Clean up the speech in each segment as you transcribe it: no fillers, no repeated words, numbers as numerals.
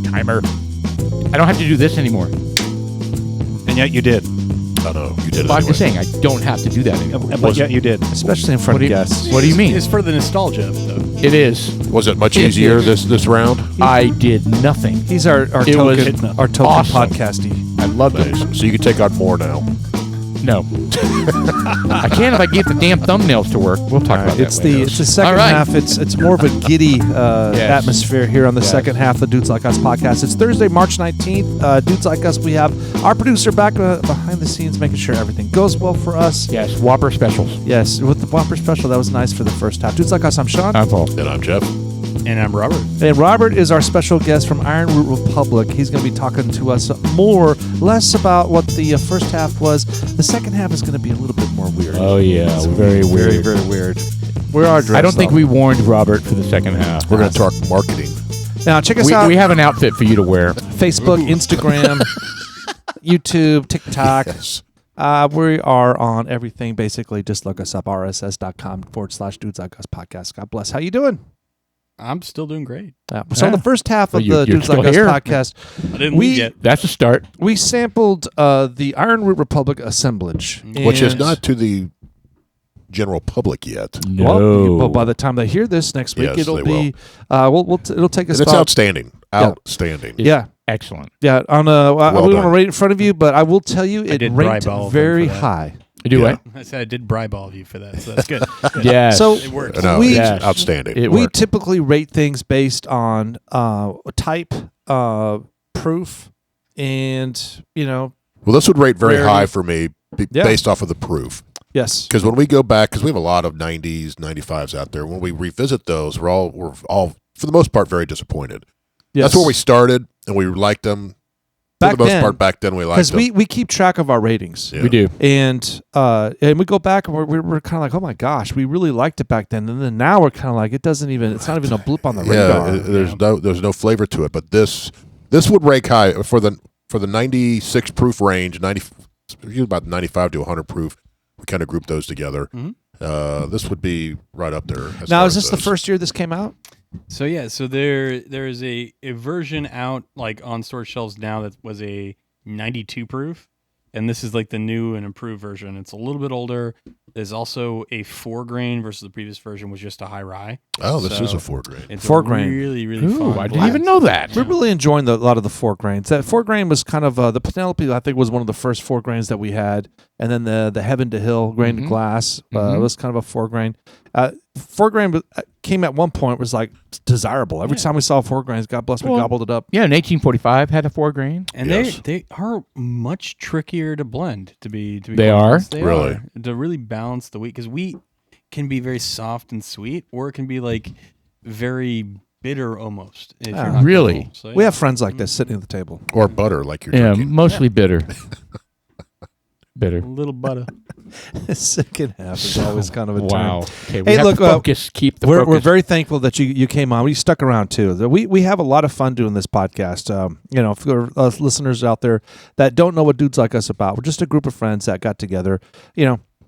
Timer. I don't have to do this anymore. And yet you did. I know. You did it But I'm anyway. just saying, I don't have to do that anymore. But yet you did. Especially in front of guests. What do you mean? It's for the nostalgia, though. It is. Was it much easier this round? I did nothing. He's our It token, was our token awesome. podcasty. I loved it. Nice. So you can take on more now. No. I can if I get the damn thumbnails to work. We'll talk about that It's later. the second All right. half. It's more of a giddy atmosphere here on the second half of the Dudes Like Us podcast. It's Thursday, March 19th. Dudes Like Us, we have our producer back behind the scenes making sure everything goes well for us. Yes, Whopper specials. Yes, with the Whopper special, that was nice for the first half. Dudes Like Us, I'm Sean. I'm Paul. And I'm Jeff. And I'm Robert. And Robert is our special guest from Ironroot Republic. He's going to be talking to us less about what the first half was. The second half is going to be a little bit more weird. Oh, yeah. It's Very weird. Very weird. We're our dress, I don't think though. we warned Robert for the second half. We're going to talk marketing. Now, check us out. We have an outfit for you to wear. Facebook, Instagram, YouTube, TikTok. Yes. We are on everything, basically. Just look us up, rss.com/Dudes Like Us podcast. God bless. How you doing? I'm still doing great. So the first half of Well, the you're Dudes Like still Us here. podcast, I didn't We- leave yet. That's a start. we sampled the Ironroot Republic assemblage. Which is And- not to the general public yet. No. Well, by the time they hear this next week, Yes, it'll they be it'll take us And it's about outstanding. Outstanding. yeah. Excellent. Yeah, on we Well want to done. rate it in front of you, but I will tell you it did ranked bribe all of them very for that. high. You do Yeah. what? I said I did bribe all of you for that, so that's good. Good. Yes. So It works. No, We- it's Yes. outstanding. It we worked. typically rate things based on type, proof, and Well, this would rate very Rarity. high for me Yeah. based off of the proof. yes, Because when we go back, because we have a lot of 90s, 95s out there, when we revisit those, we're all for the most part, very disappointed. yes. That's where we started, and we liked them. Back for the most then, part, back then we liked because them. we keep track of our ratings. Yeah. We do. And we go back and we're kind of like, oh my gosh, we really liked it back then. And then now we're kind of like, it's not even a blip on the radar. There's no flavor to it. But this would rank high for the 96 proof range, usually about 95 to 100 proof. We kind of group those together. Mhm. This would be right up there. as Now, far is as this the those. first year this came out? So yeah, so there is a version out like on store shelves now that was a 92 proof, and this is like the new and improved version. It's a little bit older. There's also a 4-grain versus the previous version was just a high rye. Oh, this is So- a 4-grain. It's 4-grain. really really Ooh, fun. I didn't blend. even know that. We're really enjoying a lot of the 4 grains. That 4 grain was kind of the Penelope. I think was one of the first 4 grains that we had, and then the Heaven to Hill grain to Mhm. glass Mhm. was kind of a 4 grain. 4 grain came at one point was like desirable. Every time we saw 4 grains, God bless, we Well, gobbled it up. Yeah, in 1845 had a 4-grain. And Yes. they are much trickier to blend. To be They quite are? honest. They Really? are. To really balance the wheat, because wheat can be very soft and sweet, or it can be like very bitter almost. If Ah, you're not really? careful. So, We yeah. have friends like this sitting at the table. Or butter, like you're Yeah, drinking. mostly bitter. Bitter. a little butter. The second half is always kind of a Wow. turn. Okay, we Hey, have look, to focus. Keep the We're focus. very thankful that you came on. You stuck around too. We have a lot of fun doing this podcast. For us listeners out there that don't know what Dudes Like Us about, we're just a group of friends that got together.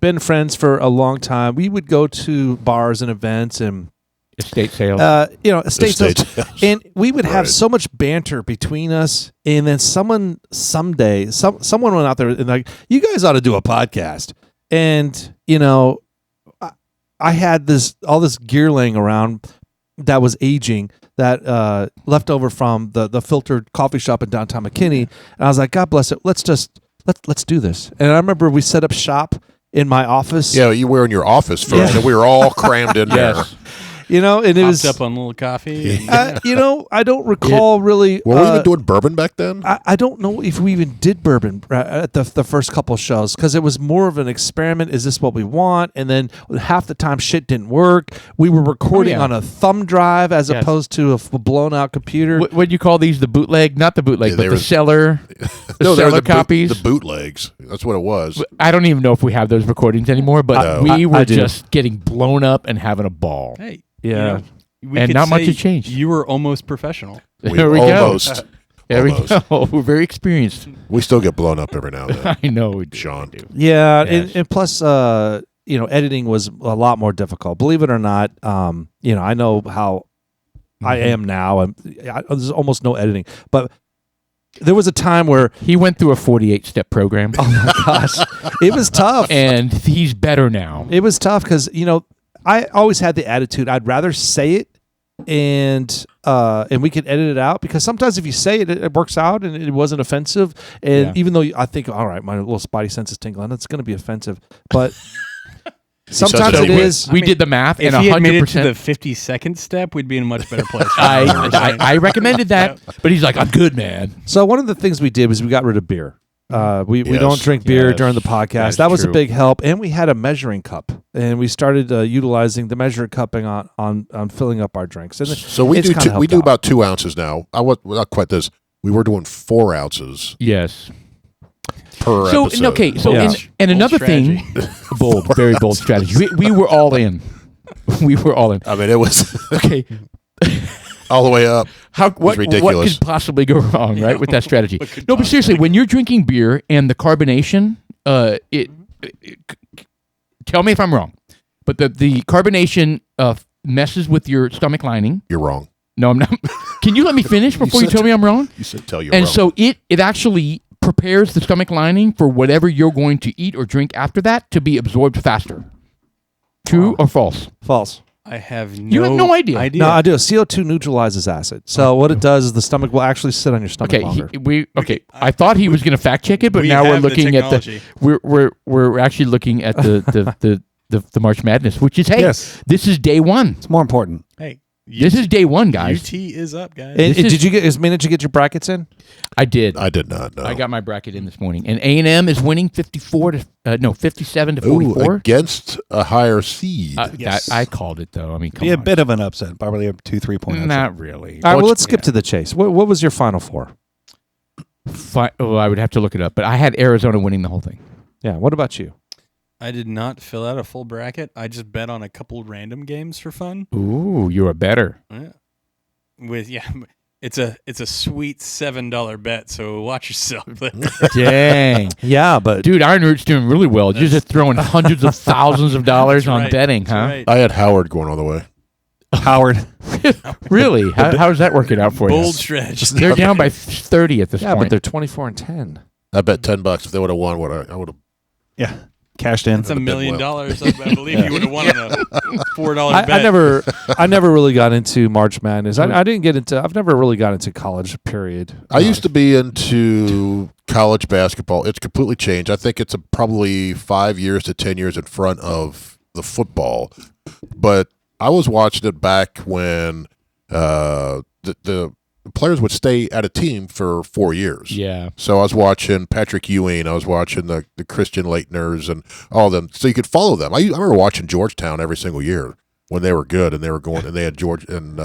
Been friends for a long time. We would go to bars and events and estate sales. estate sales. sales. And we would have Right. so much banter between us. And then someone went out there and like, you guys ought to do a podcast. And I had all this gear laying around that was aging that left over from the filtered coffee shop in downtown McKinney. And I was like, God bless it. Let's do this. And I remember we set up shop in my office. Yeah, you were in your office first, Yeah. and we were all crammed in there. yes. And it Hopped was up on a little coffee. I don't recall really. Were we even doing bourbon back then? I don't know if we even did bourbon at the first couple shows because it was more of an experiment. Is this what we want? And then half the time shit didn't work. We were recording Oh, yeah. on a thumb drive as Yes. opposed to a blown out computer. What do you call these? The bootleg? Not the bootleg, Yeah, but they the were- seller. The they were seller copies. the bootlegs. That's what it was. I don't even know if we have those recordings anymore, but No. we were I do. just getting blown up and having a ball. Hey, Yeah. we And could not much say has changed. You were almost professional. There we go. almost, There we almost. go. We're very experienced. We still get blown up every now and then. I know we do. Sean. We do. Yeah, Yes. and plus, editing was a lot more difficult. Believe it or not, I know how I am now. There's almost no editing, but there was a time where He went through a 48-step program, oh my gosh, it was tough. and he's better now. It was tough because I always had the attitude I'd rather say it and we could edit it out, because sometimes if you say it, it works out and it wasn't offensive. And Yeah. even though I think, all right, my little spidey sense is tingling, it's going to be offensive, but sometimes So it is. We did the math, If and he had made it to 100%. the 52nd step, we'd be in a much better place. I recommended that, but he's like, I'm good, man. So one of the things we did was we got rid of beer. We Yes. don't drink beer Yes. during the podcast. That's That was a true. big help, and we had a measuring cup, and we started utilizing the measuring cupping on filling up our drinks. And So we it's do kinda helped out. about 2 ounces now. I was not quite this. We were doing 4 ounces Yes. per So episode. okay. So Yeah. and another strategy. thing, bold, very bold strategy. We were all in. We were all in. I mean, it was Okay. all the way up. What ridiculous. could possibly go wrong, right, with that strategy? What could No, but seriously, when you're drinking beer and the carbonation, tell me if I'm wrong, but the carbonation messes with your stomach lining. You're wrong. No, I'm not. Can you let me finish before you said- tell me I'm wrong? You said tell you And wrong. so it actually prepares the stomach lining for whatever you're going to eat or drink after that to be absorbed faster. True or false? false. I have no You have no idea. No, I do. CO2 neutralizes acid. So what it does is the stomach will actually sit on your stomach Okay, longer. I thought he was going to fact check it, but we now we're have the looking at the technology. we're actually looking at the March Madness, which is Yes. this is day one. It's more important. Hey, This is day one, guys. UT is up, guys. And this is- did you get your brackets in? I did. I did not know. I got my bracket in this morning, and A&M is winning 57 to Ooh, 44. against a higher seed. Yes. I called it though. I mean, come Be a on. bit of an upset. Probably a 2-3 point upset. Not really. All right, well, Which- let's skip to the chase. What was your Final Four? I would have to look it up, but I had Arizona winning the whole thing. Yeah, what about you? I did not fill out a full bracket. I just bet on a couple random games for fun. Ooh, you are better. Yeah. It's a sweet $7 bet, so watch yourself. Dang. Yeah, but Dude, Ironroot's doing really well. You're just throwing hundreds of thousands of dollars That's on right. betting, That's huh? right. I had Howard going all the way. Howard. Really? How's that working out for Bold you? strategy. They're down by 30 at this yeah, but point. they're 24-10. I bet $10 if they would have won. I would have. Yeah. Cashed in. It's $1 million. well. I believe you would have won on a $4 bet. I never really got into March Madness. I've never really got into college, period. I used to be into college basketball. It's completely changed. I think it's probably 5 years to 10 years in front of the football. But I was watching it back when the players would stay at a team for 4 years. Yeah. So I was watching Patrick Ewing. I was watching the Christian Leitners and all of them. So you could follow them. I remember watching Georgetown every single year when they were good and they were going and they had George and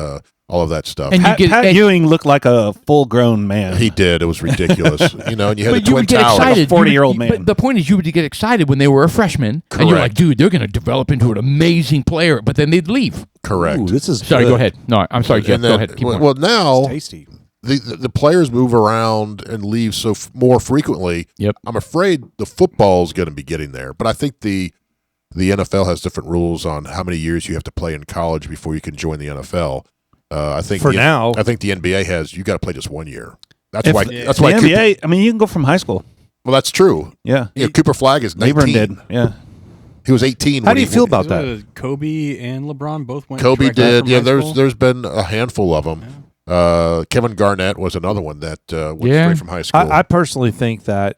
all of that stuff. And you Pat Ewing looked like a full-grown man. He did. It was ridiculous. And you had the But you Twin would get Towers. excited. Like a 40-year-old You would- man. But the point is, you would get excited when they were a freshman, and you're like, Correct. dude, they're going to develop into an amazing player. But then they'd leave. Correct. Ooh, this is Sorry, good. go ahead. No, I'm sorry, Jeff. And then- Go ahead. Keep going. well, now tasty. the players move around and leave more frequently. Yep. I'm afraid the football's going to be getting there, but I think the NFL has different rules on how many years you have to play in college before you can join the NFL. I think For now. I think the NBA has you got to play just 1 year. That's If- why. Yeah. That's The why. Cooper, NBA, I mean, you can go from high school. well, that's true. Yeah. You know, Cooper Flag is 19. LeBron did. Yeah. He was 18. How when do you he- feel about that? Kobe and LeBron both went. Kobe directly did. from Yeah, high school. there's been a handful of them. Kevin Garnett was another one that went Yeah. straight from high school. I personally think that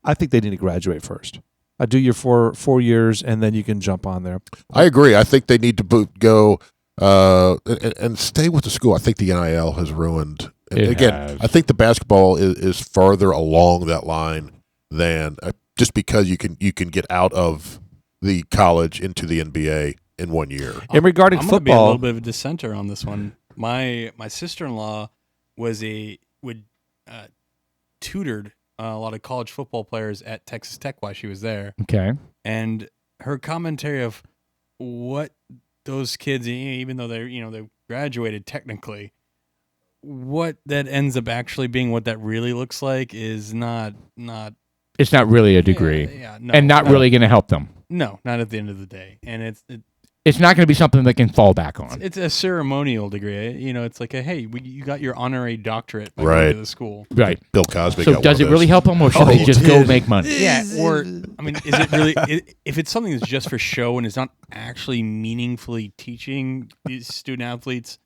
I think they need to graduate first. I do your 4 years, and then you can jump on there. I agree. I think they need to go and stay with the school. I think the NIL has ruined. And It again, has. I think the basketball is farther along that line than just because you can get out of the college into the NBA in 1 year. And regarding I'm gonna be a football, little bit of a dissenter on this one. My sister-in-law tutored a lot of college football players at Texas Tech while she was there, Okay. and her commentary of what those kids, even though they graduated technically, what that ends up actually being, what that really looks like, is not. It's not really a degree, Yeah, no, and not no, really going to help them. No, not at the end of the day, and It's not going to be something they can fall back on. It's a ceremonial degree. You know, it's like, hey, you got your honorary doctorate by Right. going to the school. Right. Bill Cosby So got does one it of really those. help them, or should they just go make money? Yeah, or I mean, is it really? If it's something that's just for show and it's not actually meaningfully teaching these student athletes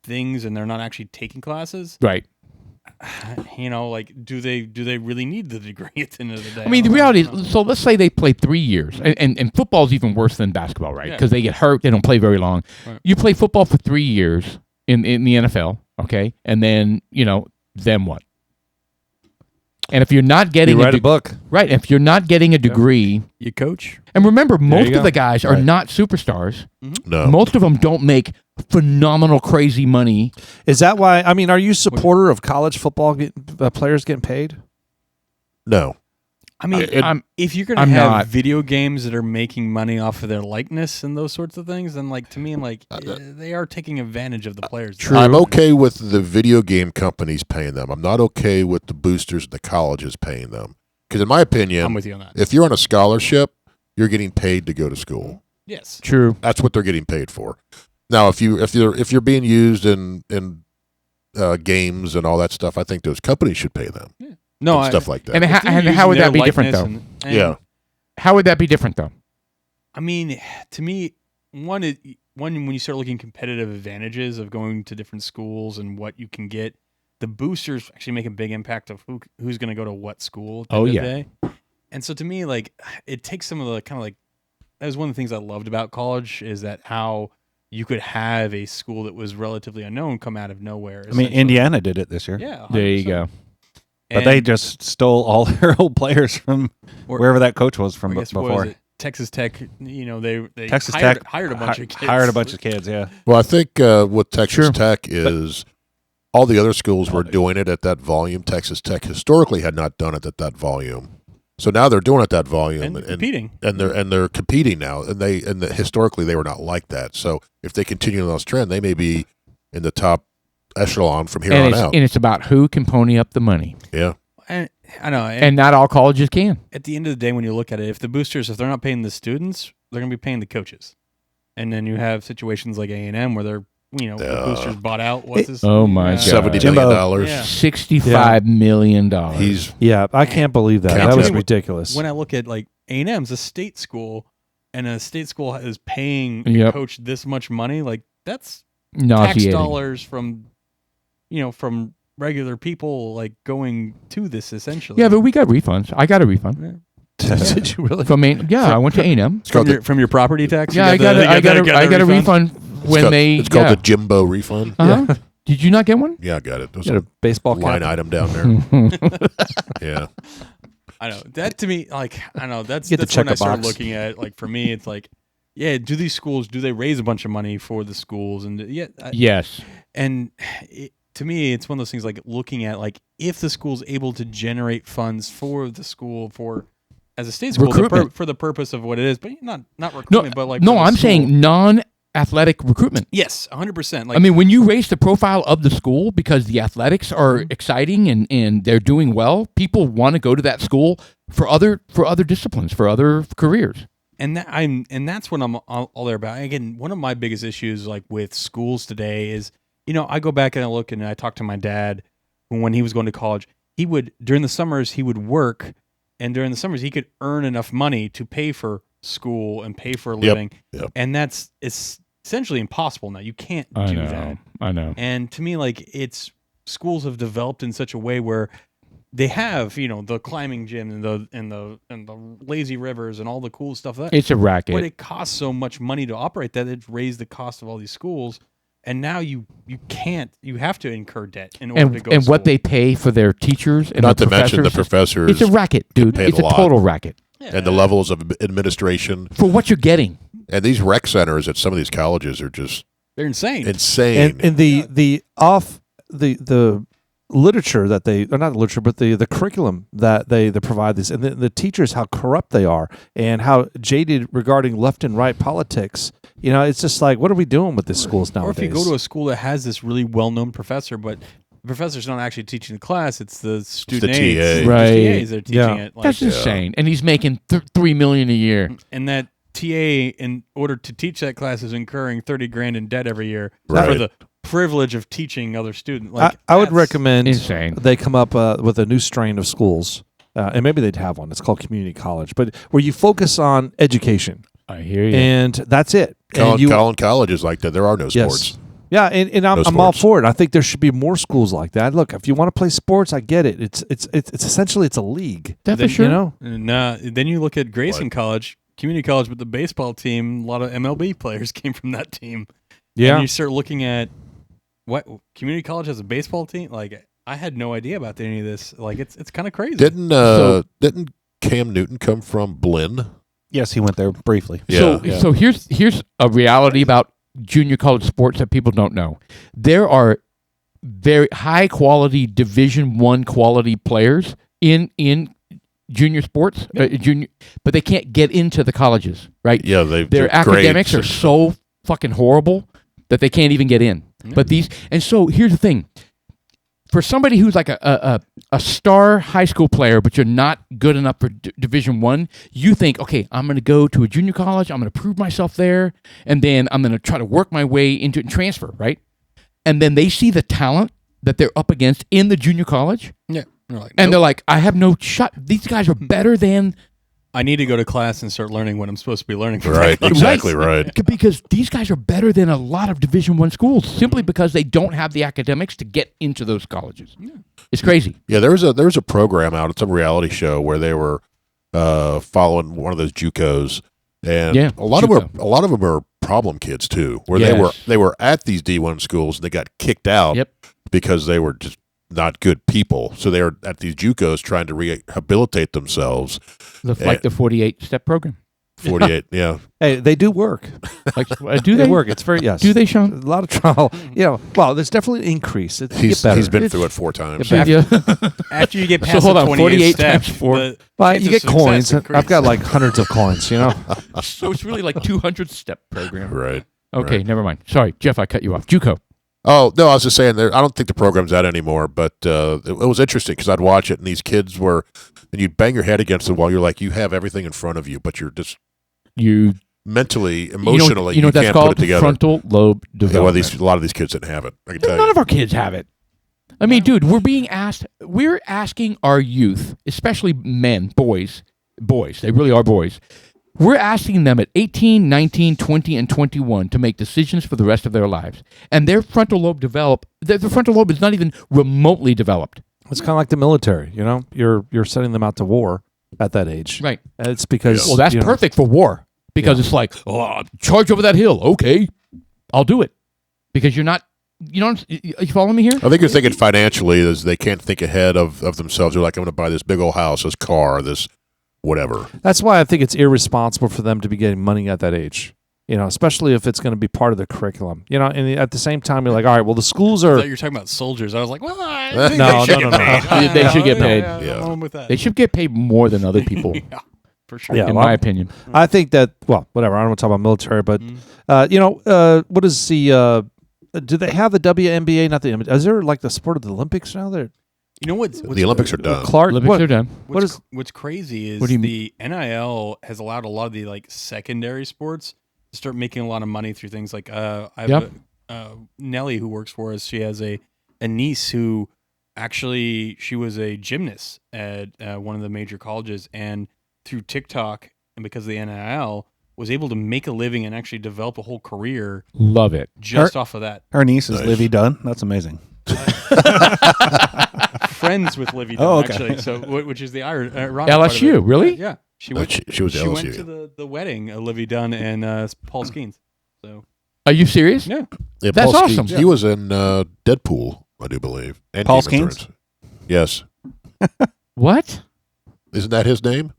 things, and they're not actually taking classes, Right. you know, like do they really need the degree at the end of the day? I mean, the don't reality know. is, so let's say they play 3 years, and football's even worse than basketball, right? Yeah. Because they get hurt, they don't play very long. Right. You play football for 3 years in the NFL, okay, and then then what? And if you're not getting You write a book. right, if you're not getting a degree, You coach? and remember, most you of go. the guys are Right. not superstars. No. Most of them don't make phenomenal, crazy money. Is that why? I mean, are you a supporter of college football players getting paid? No. I mean, if you're gonna I'm have not. video games that are making money off of their likeness and those sorts of things, then like to me, like they are taking advantage of the players. True. I'm okay with the video game companies paying them. I'm not okay with the boosters and the colleges paying them. Because in my opinion, I'm with you on that. if you're on a scholarship, you're getting paid to go to school. Yes. True. That's what they're getting paid for. Now, if you're being used in games and all that stuff, I think those companies should pay them. No, and stuff like that. And if they're how would using that be their different, though? likeness and- yeah. How would that be different, though? I mean, to me, one when you start looking competitive advantages of going to different schools and what you can get, the boosters actually make a big impact of who's going to go to what school. At the end of the day. And so to me, like it takes some of the kind of like that was one of the things I loved about college is that how you could have a school that was relatively unknown come out of nowhere. I mean, essentially. Indiana did it this year. Yeah, There you 100%. go. But they And- just stole all their old players from or- wherever that coach was I from guess, what was before. it? Texas Tech. You know, they Texas hired, Tech hired a bunch of kids. Hired a bunch of kids, yeah. Well, I think with Texas Sure. Tech is all the other schools were doing it at that volume. Texas Tech historically had not done it at that volume, so now they're doing it at that volume and competing. and they're competing now. And historically they were not like that. So if they continue on this trend, they may be in the top echelon from here And on it's, out. and it's about who can pony up the money. Yeah, And I know. And And not all colleges can. at the end of the day, when you look at it, if the boosters, if they're not paying the students, they're going to be paying the coaches. And then you have situations like A&M where they're, the boosters bought out. What's his? Oh, my God. $70 Jimbo. million dollars. Yeah. $65 million. He's Yeah, I can't believe that. Count That was it. ridiculous. When I look at like A&M's a state school, and a state school is paying a Yep. coach this much money, like that's tax nauseating. dollars from regular people like going to this essentially. Yeah, but we got refunds. I got a refund Did you really? from I went to A&M. it's called, from your property tax. Yeah, You I got a refund? refund when it's called the Jimbo refund. Uh-huh. Did you not get one? Yeah, I got it. There's Got a a baseball line cap. item down there. Yeah. I know that to me, like I know that's Get to that's when check I a started box. looking at like for me, it's like, yeah, do these schools do they raise a bunch of money for the schools and Yes. and to me, it's one of those things like looking at like if the school's able to generate funds for the school for as a state school Recruitment. for the purpose of what it is, but not No, recruitment, but like no, for the I'm school. saying non-athletic recruitment. yes, 100%. Like I mean, when you raise the profile of the school because the athletics are Mm-hmm. exciting and they're doing well, people want to go to that school for other disciplines, for other careers. And that's what I'm all there about. Again, one of my biggest issues like with schools today is, I go back and I look and I talk to my dad when he was going to college. He would during the summers he would work, and during the summers he could earn enough money to pay for school and pay for a living. Yep. And it's essentially impossible now. You can't do that. I know. And to me, like schools have developed in such a way where they have, the climbing gym and the lazy rivers and all the cool stuff that It's a racket. but it costs so much money to operate that it's raised the cost of all these schools, and now you have to incur debt in order to go. And to what school. they pay for their teachers and Not their to mention the professors. professors It's a racket, dude. paid It's a a lot. total racket and the levels of administration. for what you're getting. And these rec centers at some of these colleges are just they're insane. insane. And the literature that they, or not the literature, but the curriculum that they provide this, and the teachers, how corrupt they are and how jaded regarding left and right politics. It's just like, what are we doing with these schools or nowadays? if you go to a school that has this really well-known professor, but the professor's not actually teaching the class; it's the student the aides, TA. Right. The TAs that are teaching Yeah. it. Like, That's insane. And he's making $3 million a year. and that TA in order to teach that class is incurring $30,000 in debt every year for Right. the privilege of teaching other students. Like I would that's recommend insane. they come up with a new strain of schools, and maybe they'd have one. It's called community college, but where you focus on education, I hear you. and that's it. And Collin College is like that. There are no sports. Yes. Yeah, and I'm all sports. for it. I think there should be more schools like that. Look, if you want to play sports, I get it. It's essentially it's a league. That's for then, sure. You know, And then you look at Grayson College, community college, with the baseball team. A lot of MLB players came from that team. yeah. And you start looking at what community college has a baseball team. Like I had no idea about any of this. Like it's kind of crazy. Didn't Cam Newton come from Blinn? Yes, he went there briefly. So here's a reality about junior college sports that people don't know. There are very high quality Division I quality players in junior sports, but they can't get into the colleges, right? Yeah, Their academics are so fucking horrible that they can't even get in. But so here's the thing. For somebody who's like a star high school player, but you're not good enough for Division I, you think, okay, I'm going to go to a junior college, I'm going to prove myself there, and then I'm going to try to work my way into it and transfer, right? And then they see the talent that they're up against in the junior college, Yeah. They're like, and nope. they're like, I have no shot. These guys are better than... I need to go to class and start learning what I'm supposed to be learning. Right, exactly right. Because these guys are better than a lot of Division I schools simply because they don't have the academics to get into those colleges. It's crazy. Yeah, there was a program out. It's a reality show where they were following one of those JUCOs, and Yeah, a lot of JUCO. them are problem kids too, where Yes. they were at these D1 schools and they got kicked out Yep. because they were just not good people. So they were at these JUCOs trying to rehabilitate themselves. Like the 48-step program. 48, yeah. Hey, they do work. Like, do They they work. It's very yes. Do they, A Sean? lot of trial. Well, there's definitely an increase. It's He's get better. been through it 4 times. Yeah. After you get So past hold the on, 28 48 steps, times 4. the Well, chance you of get success coins. I've increase. got like hundreds of coins. You know. So it's really like 200-step program. Right. Okay, Right. never mind. Sorry, Jeff, I cut you off. JUCO. Oh, no, I was just saying, I don't think the program's out anymore, but it was interesting because I'd watch it and these kids were, and you'd bang your head against the wall. You're like, you have everything in front of you, but you're just You mentally, emotionally, you know what that's can't put called? it together. Frontal lobe Yeah, well, development. a lot of these kids didn't have it. I can tell None you. of our kids have it. I mean, dude, we're asking our youth, especially men, boys, they really are boys. We're asking them at 18, 19, 20, and 21 to make decisions for the rest of their lives. And their frontal lobe their frontal lobe is not even remotely developed. It's kind of like the military. You know, you're sending them out to war at that age. Right. It's because Well, that's you know, perfect for war because it's like, oh, charge over that hill. Okay, I'll do it. Because you're not, you follow me here? I think you're thinking financially is they can't think ahead of themselves. They're like, I'm going to buy this big old house, this car, this whatever. That's why I think it's irresponsible for them to be getting money at that age. You know, especially if it's going to be part of the curriculum. You know, and at the same time, you're like, all right, well, the schools I are. thought you were talking about soldiers. I was like, well, I think No, they should no, get no, paid. no. They should get paid. Yeah. I'm home with that. They should get paid more than other people, Yeah, for sure. Yeah, in well, my opinion. I think that. Well, whatever. I don't want to talk about military, but what is the? Do they have the WNBA? Not the. Is there like the sport of the Olympics now? There. You know what's The Olympics are done. Clark. Olympics what- are done. what's crazy is What do you the NIL has allowed a lot of the like secondary sports to start making a lot of money through things like I have Nellie who works for us. She has a niece who actually she was a gymnast at one of the major colleges, and through TikTok and because of the NIL was able to make a living and actually develop a whole career Love it. just off of that. Her niece is Nice. Livy Dunn. That's amazing. Friends with Livy Dunn, Oh, okay. actually. So which is the ironic part of LSU, it. really? Yeah. She Oh, went. she was She LSU. went to the wedding of Livy Dunn and Paul Skeens. So Are you serious? yeah, Yeah, That's Paul awesome. Skeens, he was in Deadpool, I do believe. And Paul Game of Skeens? Thrones. Yes. What? Isn't that his name?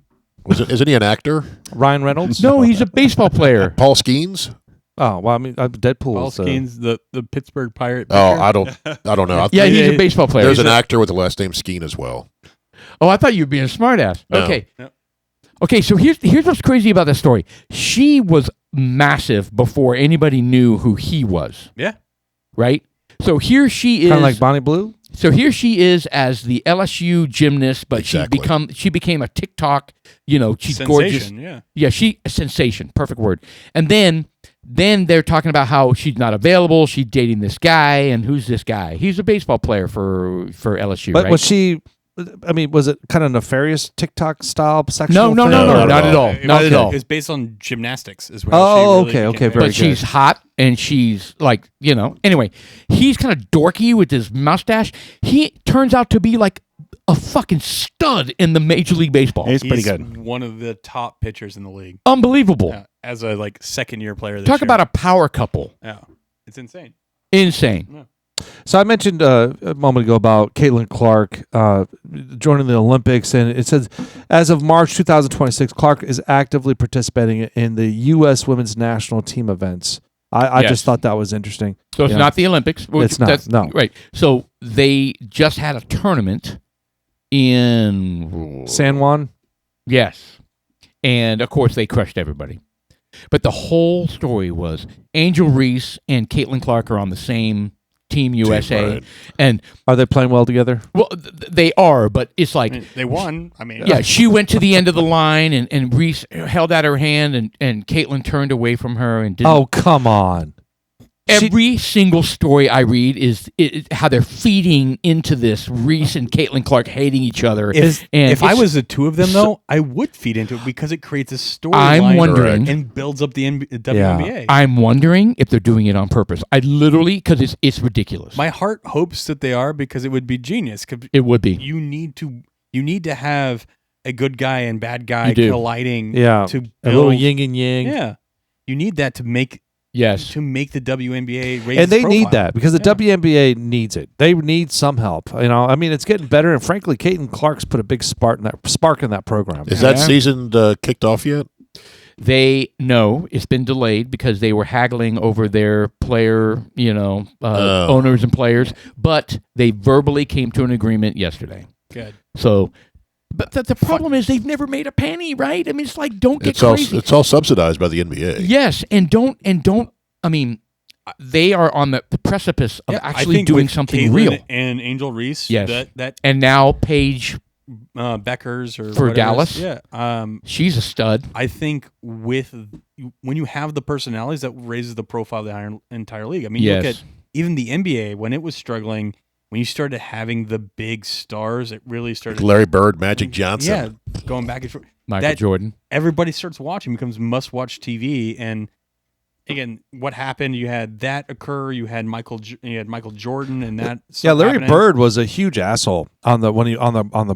Isn't he an actor? Ryan Reynolds. No, he's a baseball player. Paul Skeens? Oh well, I mean, Deadpool. Paul is, Skeens, the Pittsburgh Pirate. Oh, pitcher. I don't know. I Yeah, think he's a baseball player. there's an actor with the last name Skeen as well. Oh, I thought you were being a smartass. No. Okay. No. Okay, so here's what's crazy about this story. She was massive before anybody knew who he was, Yeah. right? So here she is. Kind of like Bonnie Blue. So here she is as the LSU gymnast, but Exactly. she became a TikTok. She's Sensation, gorgeous. yeah. Yeah, a sensation. Perfect word. And then they're talking about how she's not available. She's dating this guy, and who's this guy? He's a baseball player for LSU. But right? was she? I mean, was it kind of nefarious TikTok style No, sexual? thing? No, not at all. It was- Not at all. It's based on gymnastics. Is where Oh, she really okay, became very But good. she's hot, and she's like, Anyway, he's kind of dorky with his mustache. He turns out to be like a fucking stud in the Major League Baseball. He's pretty He's good. one of the top pitchers in the league Unbelievable. as a second year player. This Talk year. about a power couple. Yeah, it's insane. Insane. So I mentioned a moment ago about Caitlin Clark joining the Olympics, and it says, as of March 2026, Clark is actively participating in the U.S. Women's National Team events. I Yes. just thought that was interesting. So it's Yeah. not the Olympics. It's not, no. Right. So they just had a tournament in San Juan? Yes. And of course they crushed everybody. But the whole story was Angel Reese and Caitlin Clark are on the same Team USA. right. And Are they playing well together? they are, but it's like I mean, they won. I mean, yeah, she went to the end of the line and Reese held out her hand and Caitlin turned away from her and didn't. Oh, come on. Every single story I read is how they're feeding into this Reese and Caitlin Clark hating each other. If And I it's- was the two of them, though, I would feed into it because it creates a storyline. I'm wondering, and builds up the WNBA. I'm wondering if they're doing it on purpose. I literally, because it's ridiculous. My heart hopes that they are because it would be genius. 'Cause It would be. you need to have a good guy and bad guy You do. colliding. Yeah. to A little build- yin and yang. Yeah, you need that to make Yes. the WNBA raise And they its need profile. that because the Yeah. WNBA needs it. They need some help. I mean, it's getting better. And frankly, Caitlin Clark's put a big spark in that program. Is that Yeah. season kicked off yet? No, it's been delayed because they were haggling over their player, Oh. owners and players, but they verbally came to an agreement yesterday. Good. So, but the problem is they've never made a penny, right? I mean, it's like, don't get It's all crazy. it's all subsidized by the NBA. Yes, and don't. I mean, they are on the precipice of Yeah, I actually think doing with something Caitlin real. and Angel Reese. Yes. that And now Paige, Beckers or For whatever it is. Dallas? Yeah. she's a stud. I think when you have the personalities, that raises the profile of the entire league. I mean, you look Yes. at even the NBA when it was struggling. When you started having the big stars, it really started. Larry Bird, Magic Johnson. Yeah, going back and forth. Michael That- Jordan. Everybody starts watching, becomes must-watch TV, and again, what happened? You had that occur. You had Michael Jordan, and that. Yeah, stuff Larry happening. Bird was a huge asshole on the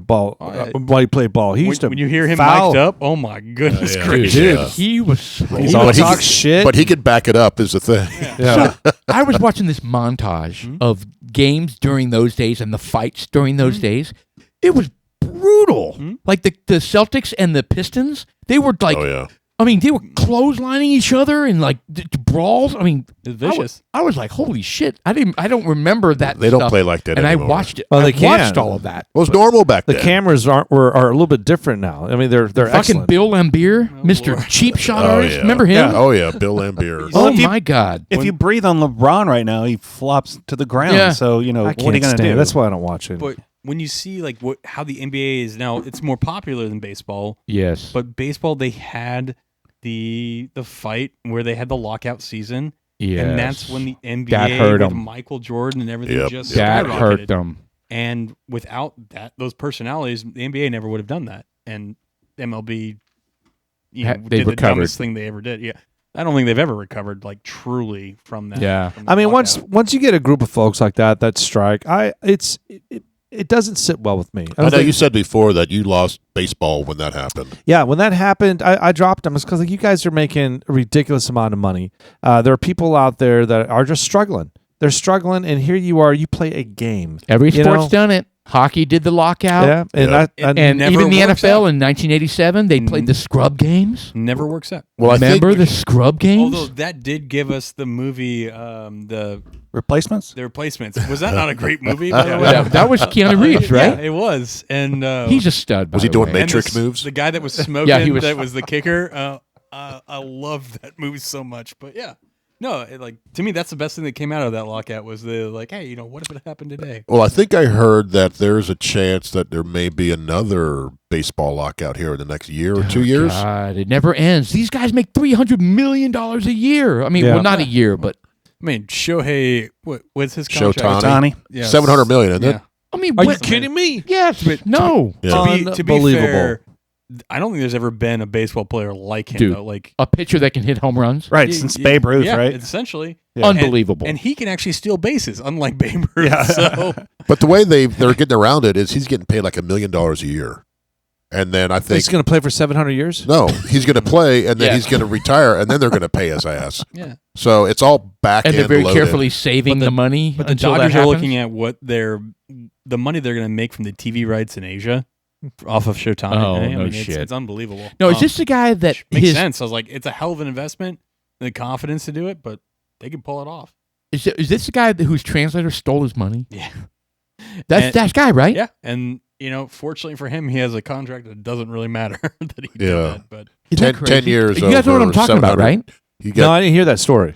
ball Oh, yeah. while he played ball. He used to When you hear him foul. mic'd up, oh my goodness Yeah, gracious! dude. Dude, he was. He's But all he talk could- shit. But he could back it up is the thing. yeah. I was watching this montage of games during those days and the fights during those days. It was brutal. Like the Celtics and the Pistons, they were like, Oh yeah. I mean, they were clotheslining each other and like brawls. I mean, It's vicious. I was like, holy shit! I don't remember that. They don't stuff. play like that and anymore. I watched it. Well, I they watched can. all of that. It was normal back The then. cameras are a little bit different now. I mean, they're Fucking excellent. Bill Lambier, Oh, Mr. Lord. Cheap Shot Oh, Artist. yeah. Remember him? Yeah. Oh yeah, Bill Lambier. Oh Well, if you- my God! If you breathe on LeBron right now, he flops to the ground. Yeah. So, I what are you can't going to stand do? it. That's why I don't watch it. But when you see like how the NBA is now, it's more popular than baseball. Yes, But baseball, they had the fight where they had the lockout season, yes. and that's when the NBA That hurt with 'em. Michael Jordan and everything Yep. just that skyrocketed. hurt them. And without those personalities, the NBA never would have done that. And MLB, They've did the recovered. dumbest thing they ever did. Yeah, I don't think they've ever recovered like truly from that. Yeah. from the I mean, lockout. once you get a group of folks like that strike, it doesn't sit well with me. I know think- you said before that you lost baseball when that happened. Yeah, when that happened, I dropped them. It's because like, you guys are making a ridiculous amount of money. There are people out there that are just struggling. They're struggling, and here you are. You play a game. Every You sport's know? done it. Hockey did the lockout. Yeah, and Yeah. And Never even the works NFL out. in 1987, they played the scrub games. never works out. Well, I Remember think the scrub games? Although that did give us the movie, the Replacements? Replacements. Was that not a great movie? By the way? that was Keanu Reeves, right? Yeah, it was. And He's a stud. By Was he the doing way. and Matrix the, moves? The guy that was smoking, Yeah, he was- that was the kicker. I love that movie so much. But yeah, No, to me, that's the best thing that came out of that lockout was hey, what if it happened today? Well, I think I heard that there's a chance that there may be another baseball lockout here in the next year or 2 years. God, it never ends. These guys make $300 million a year. I mean, Yeah. well, not a year, but I mean, Shohei, what's his contract? Showtime. Ohtani. Yeah, $700 million, isn't it? I mean, Are you what- kidding me? Yes, But- no. Yeah. To be Unbelievable. fair, I don't think there's ever been a baseball player like him. Dude. Though. A pitcher that can hit home runs. Right, since Babe Ruth, yeah, right? essentially. Unbelievable. And he can actually steal bases, unlike Babe Ruth. Yeah. So But the way they're getting around it is he's getting paid like $1 million a year. And then I think He's going to play for 700 years? no, he's going to play and then Yeah. he's going to retire and then they're going to pay his ass. yeah. So it's all back And they're end very loaded. carefully saving the money But the until that Dodgers are happens. looking at what the money they're going to make from the TV rights in Asia off of Showtime. Oh, I no mean, shit. It's unbelievable. No, is this the guy that makes his sense? I was like, it's a hell of an investment, the confidence to do it, but they can pull it off. is this the guy whose translator stole his money? Yeah. That's And- that guy, right? Yeah, and fortunately for him, he has a contract that doesn't really matter that he did Yeah. that. But Isn't that 10 crazy? years You guys know what I'm over talking about, 700. right? You No, get I didn't hear that story.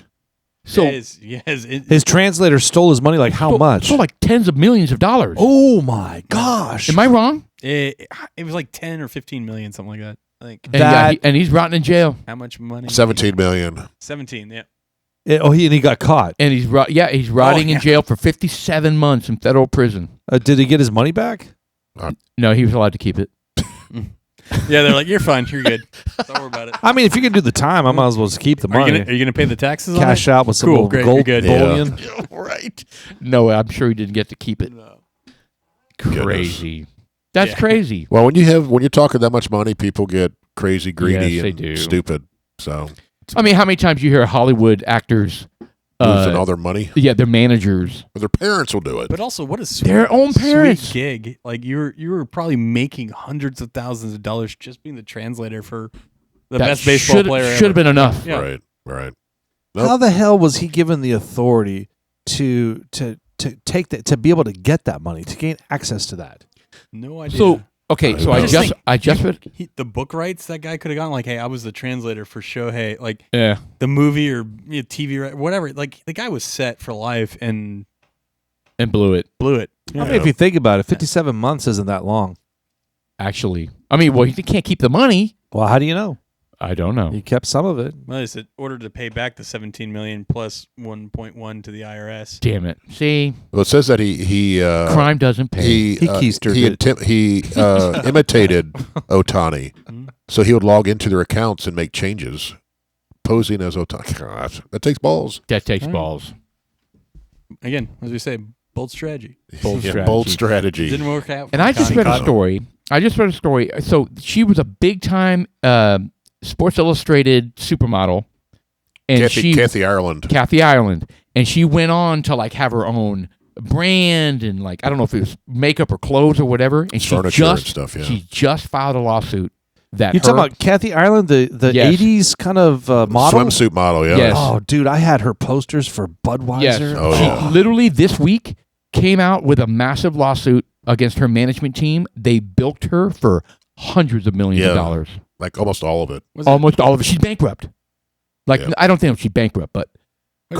So His translator stole his money like how stole- much? Stole like tens of millions of dollars. Oh my gosh. Am I wrong? it was like 10 or 15 million, something like that. I think. And, That- and he's rotting in jail. How much money? 17 million. 17. Yeah. He got caught. And he's rotting yeah. in jail for 57 months in federal prison. Did he get his money back? No, he was allowed to keep it. Yeah, they're like, you're fine, you're good. Don't worry about it. I mean, if you can do the time, I might as well just keep the Are money. you gonna pay the taxes? Cash on it? out with some Cool, little great, gold you're good. bullion. Right. No, I'm sure he didn't get to keep it. No. Crazy. That's Yeah. crazy. Well, when you're talking that much money, people get crazy, greedy, Yes, they and do. stupid. So I mean, how many times you hear Hollywood actors, losing all their money, their managers, or their parents will do it. But also, what is their own parents. sweet gig? Like you were probably making hundreds of thousands of dollars just being the translator for the That best baseball player. should have been enough. Yeah. Right. Nope. How the hell was he given the authority to take that, to be able to get that money, to gain access to that? No idea. So okay, so I just I just read. the book rights that guy could have gone like, hey, I was the translator for Shohei, like Yeah. the movie or TV, right, whatever. Like the guy was set for life and And blew it. blew it. I mean, if you think about it, 57 months isn't that long. Actually, I mean, well, he can't keep the money. Well, how do you know? I don't know. He kept some of it. Well, it's in order to pay back the 17 million plus 1.1 to the IRS. Damn it. See, Well, it says that he crime doesn't pay. he keistered it. he imitated Ohtani, Mhm. so he would log into their accounts and make changes, posing as Ohtani. Gosh, that takes balls. That takes Right. balls. Again, as we say, bold strategy. Bold Yeah, bold strategy. strategy. Didn't work out. And I just read a story. So she was a big time Sports Illustrated supermodel, and Kathy Ireland. Kathy Ireland, and she went on to like have her own brand and like I don't know if it was makeup or clothes or whatever. And Furniture and stuff, yeah. she just filed a lawsuit that You're talking about Kathy Ireland, the Yes. 80s kind of model? Swimsuit model, yeah. Yes. Oh, dude, I had her posters for Budweiser. Yes. Oh, She yeah. literally this week came out with a massive lawsuit against her management team. They bilked her for hundreds of millions Yeah. of dollars. Like almost all of it. Almost all of it. She's bankrupt. Like Yeah. I don't think she's bankrupt, but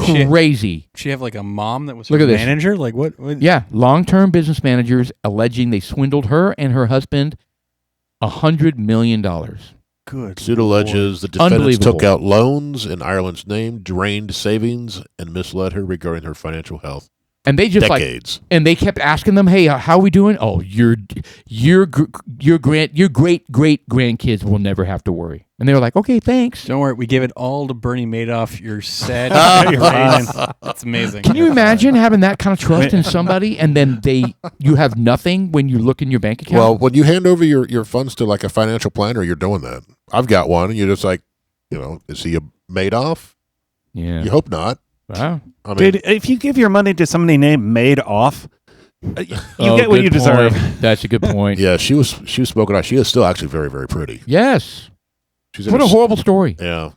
She- crazy. She have like a mom that was Look her at this. manager. Like what? Yeah, long-term business managers alleging they swindled her and her husband $100 million. Good. Suit alleges the defendants Unbelievable. took out loans in Ireland's name, drained savings, and misled her regarding her financial health. And they just Decades. and they kept asking them, "Hey, how are we doing?" Oh, your great grandkids will never have to worry. And they were like, "Okay, thanks." Don't worry, we gave it all to Bernie Madoff. You're sad. You're That's amazing. Can you imagine having that kind of trust in somebody, and then you have nothing when you look in your bank account? Well, when you hand over your funds to like a financial planner, you're doing that. I've got one, and you're just like, is he a Madoff? yeah. You hope not. Wow. I mean, Dude, if you give your money to somebody named Madoff, you Oh, get what good you deserve. point. That's a good point. yeah, she was smoking out. She is still actually very, very pretty. Yes. She's in What her a s- horrible story. Yeah.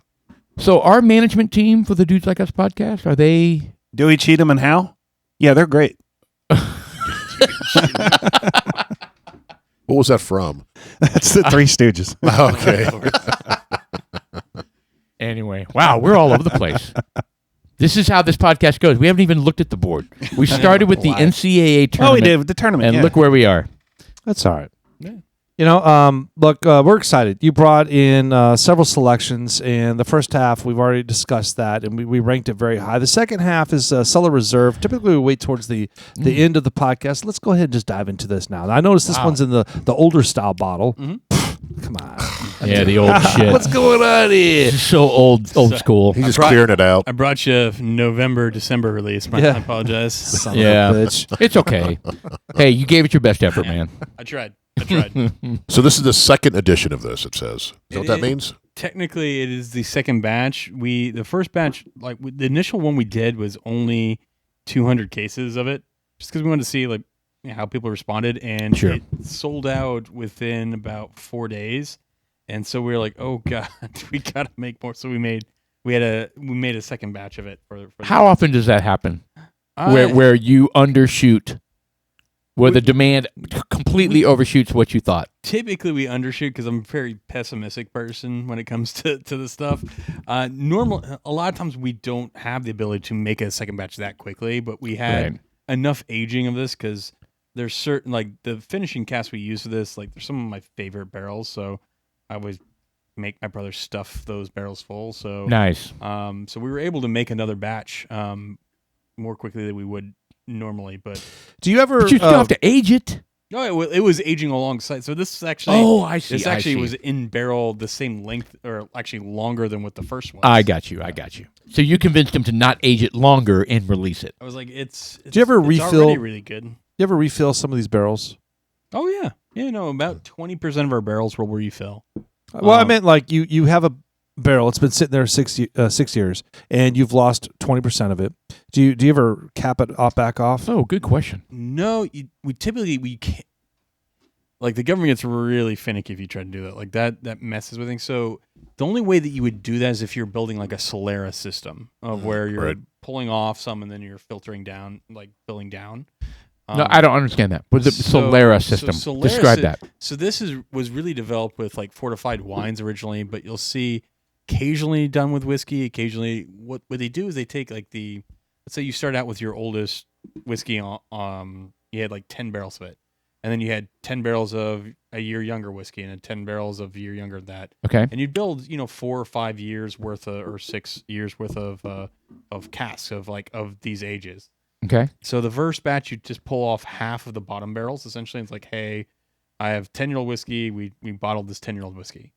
So our management team for the Dudes Like Us podcast, are they? Dewey, Cheatham, and Howe? Yeah, they're great. What was that from? That's the Three Stooges. Okay. Anyway, wow, we're all over the place. This is how this podcast goes. We haven't even looked at the board. We started with the NCAA tournament. Oh, we did with the tournament. And yeah. look where we are. That's all right. Yeah. You know, look, we're excited. You brought in several selections, and the first half, we've already discussed that, and we ranked it very high. The second half is Cellar Reserve. Typically, we wait towards the end of the podcast. Let's go ahead and just dive into this now. I noticed this one's in the older style bottle. Come on. Yeah, the old shit. What's going on here? So old school. He's just clearing it out. I brought you November, December release. I apologize. Son Yeah. of a bitch. It's okay. Hey, you gave it your best effort, man. I tried. So this is the second edition of this, it says. Is that what that means? Technically, it is the second batch. The first batch, the initial one we did was only 200 cases of it, just because we wanted to see how people responded, and Sure. it sold out within about 4 days. And so we were like, "Oh God, we gotta make more." So we made a second batch of it for How often does that happen? Where you undershoot, where the demand completely overshoots what you thought? Typically, we undershoot because I'm a very pessimistic person when it comes to this stuff. A lot of times we don't have the ability to make a second batch that quickly, but we had enough aging of this because there's certain the finishing casks we use for this. They're some of my favorite barrels, so I always make my brother stuff those barrels full. So Nice. so we were able to make another batch more quickly than we would normally. But Do you ever? But you still have to age it. no, it was aging alongside. So this is actually I see. this actually was in barrel the same length, or actually longer than what the first one. I got you. So you convinced him to not age it longer and release it. I was like, it's you ever it's refill- already really good. You ever refill some of these barrels? Oh yeah, about 20% of our barrels will refill. Well, I meant you have a barrel. It's been sitting there 6 years, and you've lost 20% of it. Do you ever cap it back off? Oh, good question. No, we can't. The government gets really finicky if you try to do that. That messes with things. So the only way that you would do that is if you're building a Solera system of where you're pulling off some and then you're filtering down, filling down. No, I don't understand that. But the Solera system. Solera Describe that. So this was really developed with fortified wines originally, but you'll see occasionally done with whiskey. Occasionally, what they do is they take let's say you start out with your oldest whiskey, you had 10 barrels of it, and then you had 10 barrels of a year younger whiskey and then 10 barrels of a year younger than that. Okay. And you'd build 4 or 5 years worth or 6 years worth of casks of these ages. Okay. So the first batch, you just pull off half of the bottom barrels. Essentially, it's hey, I have 10-year-old whiskey. We bottled this 10-year-old whiskey,